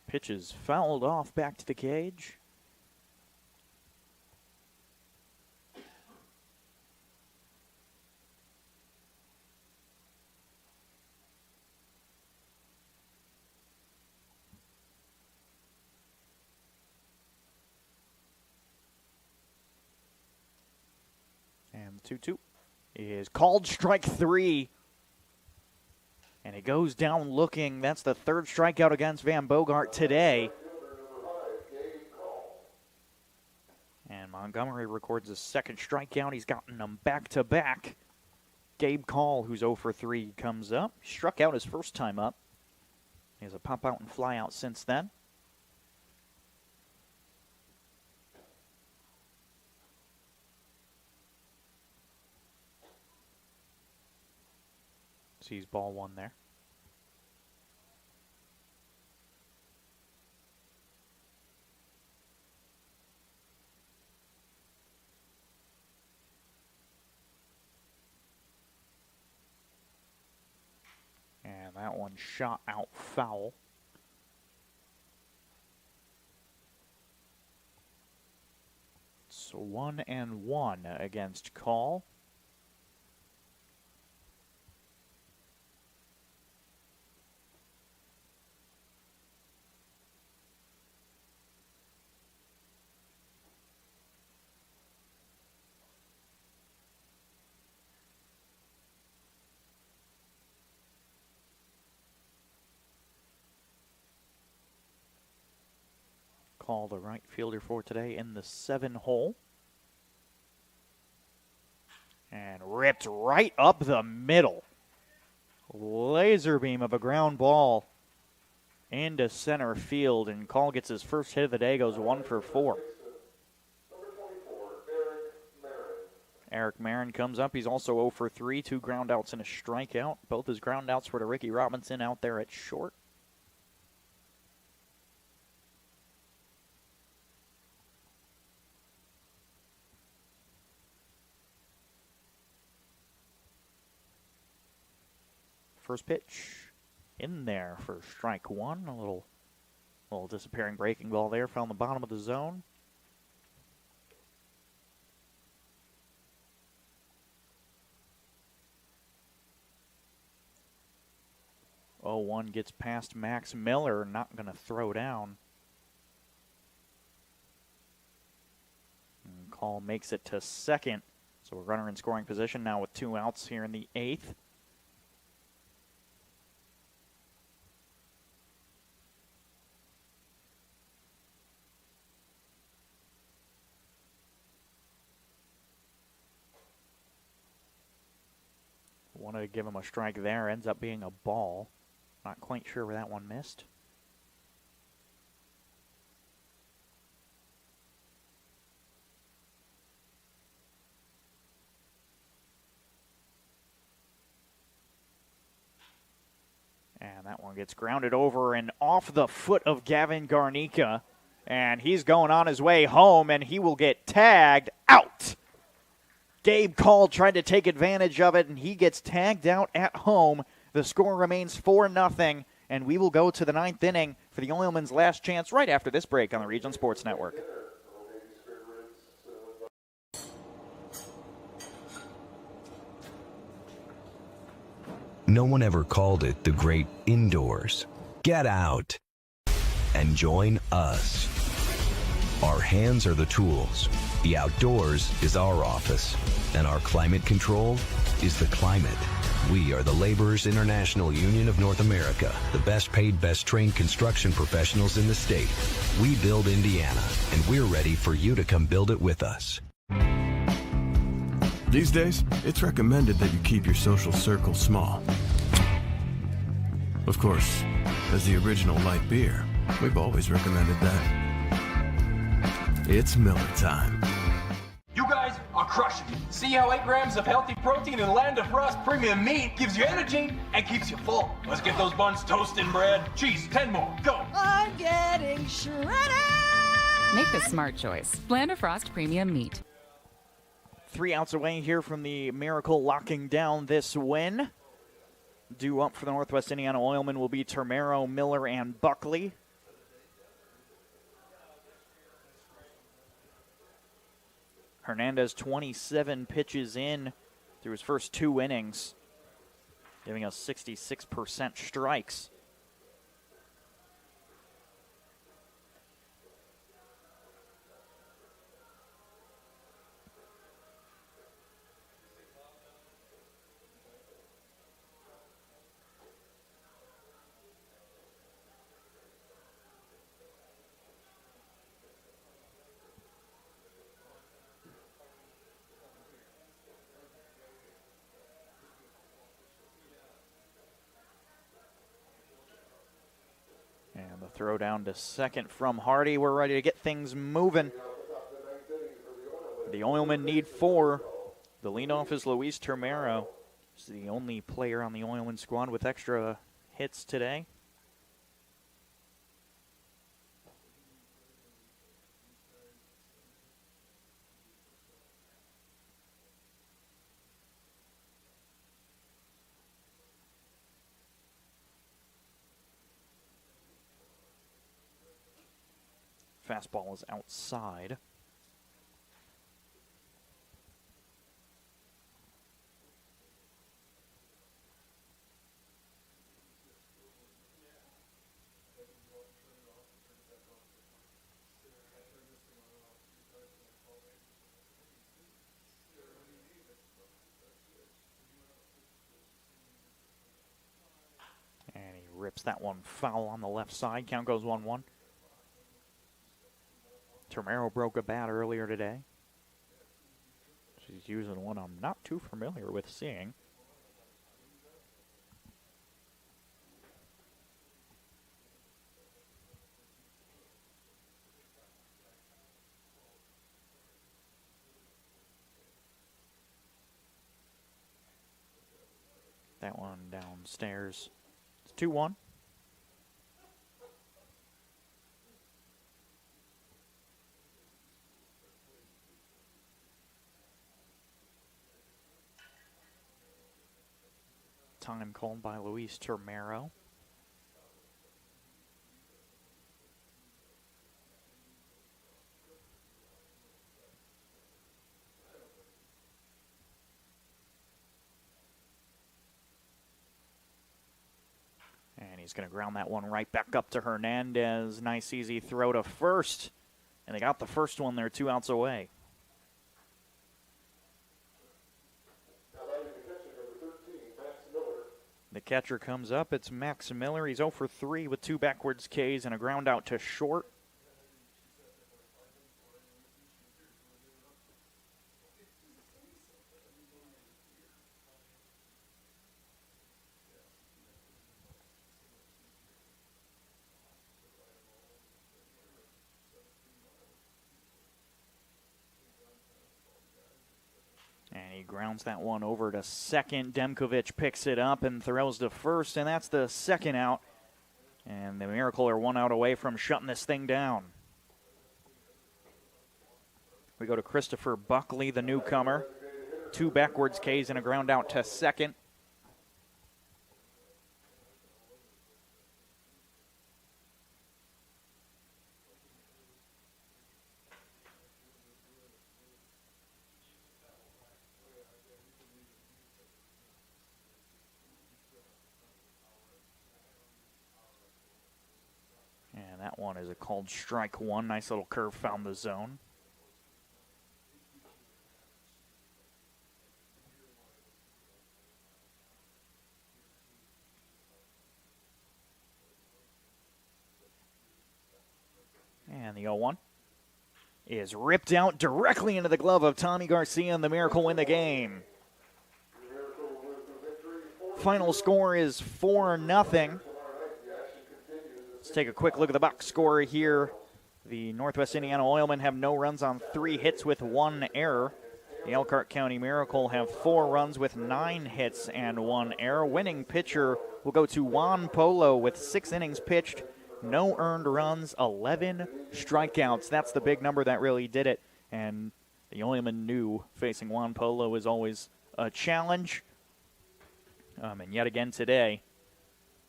Pitch is fouled off back to the cage. And the 2-2 is called strike 3. And it goes down looking. That's the 3rd strikeout against Van Bogart today. And Montgomery records a 2nd strikeout. He's gotten them back-to-back. Gabe Call, who's 0 for 3, comes up. Struck out his first time up. He has a pop-out and fly-out since then. Sees ball 1 there. And that one shot out foul. So 1-1 against Call. Call the right fielder for today in the 7 hole. And ripped right up the middle. Laser beam of a ground ball into center field. And Call gets his first hit of the day, goes 1 for 4. Eric Marin comes up. He's also 0 for 3, 2 groundouts and a strikeout. Both his groundouts were to Ricky Robinson out there at short. First pitch in there for strike 1. A little disappearing breaking ball there. Found the bottom of the zone. Oh, 1 gets past Max Miller. Not going to throw down. And Call makes it to second. So a runner in scoring position now with 2 outs here in the 8th. Wanted to give him a strike there. Ends up being a ball. Not quite sure where that one missed. And that one gets grounded over and off the foot of Gavin Garnica. And he's going on his way home, and he will get tagged out. Gabe Call tried to take advantage of it, and he gets tagged out at home. The score remains 4-0, and we will go to the 9th inning for the Oilmen's last chance right after this break on the Region Sports Network. No one ever called it the great indoors. Get out and join us. Our hands are the tools. The outdoors is our office, and our climate control is the climate. We are the Laborers International Union of North America, the best paid, best trained construction professionals in the state. We build Indiana, and we're ready for you to come build it with us. These days, it's recommended that you keep your social circle small. Of course, as the original light beer, we've always recommended that. It's Miller time. You guys are crushing it. See how 8 grams of healthy protein in Land of Frost premium meat gives you energy and keeps you full. Let's get those buns toasted, bread. Cheese, 10 more. Go. I'm getting shredded. Make the smart choice. Land of Frost Premium Meat. 3 outs away here from the Miracle locking down this win. Due up for the Northwest Indiana Oilmen will be Termero, Miller, and Buckley. Hernandez 27 pitches in through his first 2 innings, giving us 66% strikes. And the throw down to second from Hardy. We're ready to get things moving. The Oilmen need 4. The leadoff is Luis Termero. He's the only player on the Oilmen squad with extra hits today. Fastball is outside. And he rips that one foul on the left side. Count goes 1-1. Termero broke a bat earlier today. She's using one I'm not too familiar with seeing. That one downstairs. It's 2-1. Time called by Luis Termero. And he's going to ground that one right back up to Hernandez. Nice easy throw to first. And they got the first one there, 2 outs away. The catcher comes up. It's Max Miller. He's 0 for 3 with 2 backwards Ks and a ground out to short. And he grounds that one over to second. Demkovic picks it up and throws to first, and that's the second out. And the Miracle are 1 out away from shutting this thing down. We go to Christopher Buckley, the newcomer. 2 backwards Ks and a ground out to second. And that one is a called strike 1. Nice little curve found the zone. And the 0-1 is ripped out directly into the glove of Tommy Garcia, and the Miracle win the game. Final score is 4-0. Let's take a quick look at the box score here. The Northwest Indiana Oilmen have no runs on 3 hits with 1 error. The Elkhart County Miracle have 4 runs with 9 hits and 1 error. Winning pitcher will go to Juan Polo with 6 innings pitched, no earned runs, 11 strikeouts. That's the big number that really did it. And the Oilmen knew facing Juan Polo is always a challenge. And yet again today,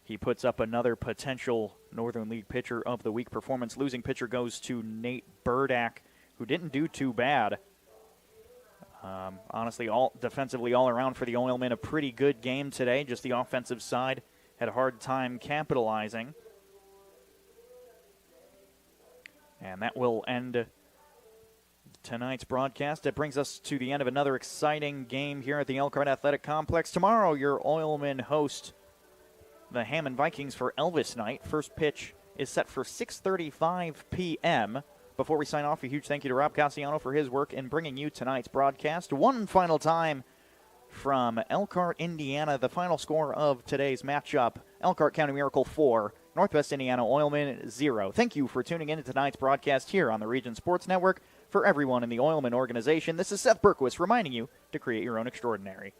he puts up another potential Northern League Pitcher of the Week performance. Losing pitcher goes to Nate Burdack, who didn't do too bad. Honestly, defensively all around for the Oilmen, a pretty good game today. Just the offensive side had a hard time capitalizing. And that will end tonight's broadcast. It brings us to the end of another exciting game here at the Elkhart Athletic Complex. Tomorrow, your Oilmen host the Hammond Vikings for Elvis Night. First pitch is set for 6:35 p.m. Before we sign off, a huge thank you to Rob Cassiano for his work in bringing you tonight's broadcast. One final time from Elkhart, Indiana, the final score of today's matchup, Elkhart County Miracle 4, Northwest Indiana Oilmen 0. Thank you for tuning in to tonight's broadcast here on the Region Sports Network. For everyone in the Oilmen organization, this is Seth Berkowitz reminding you to create your own extraordinary.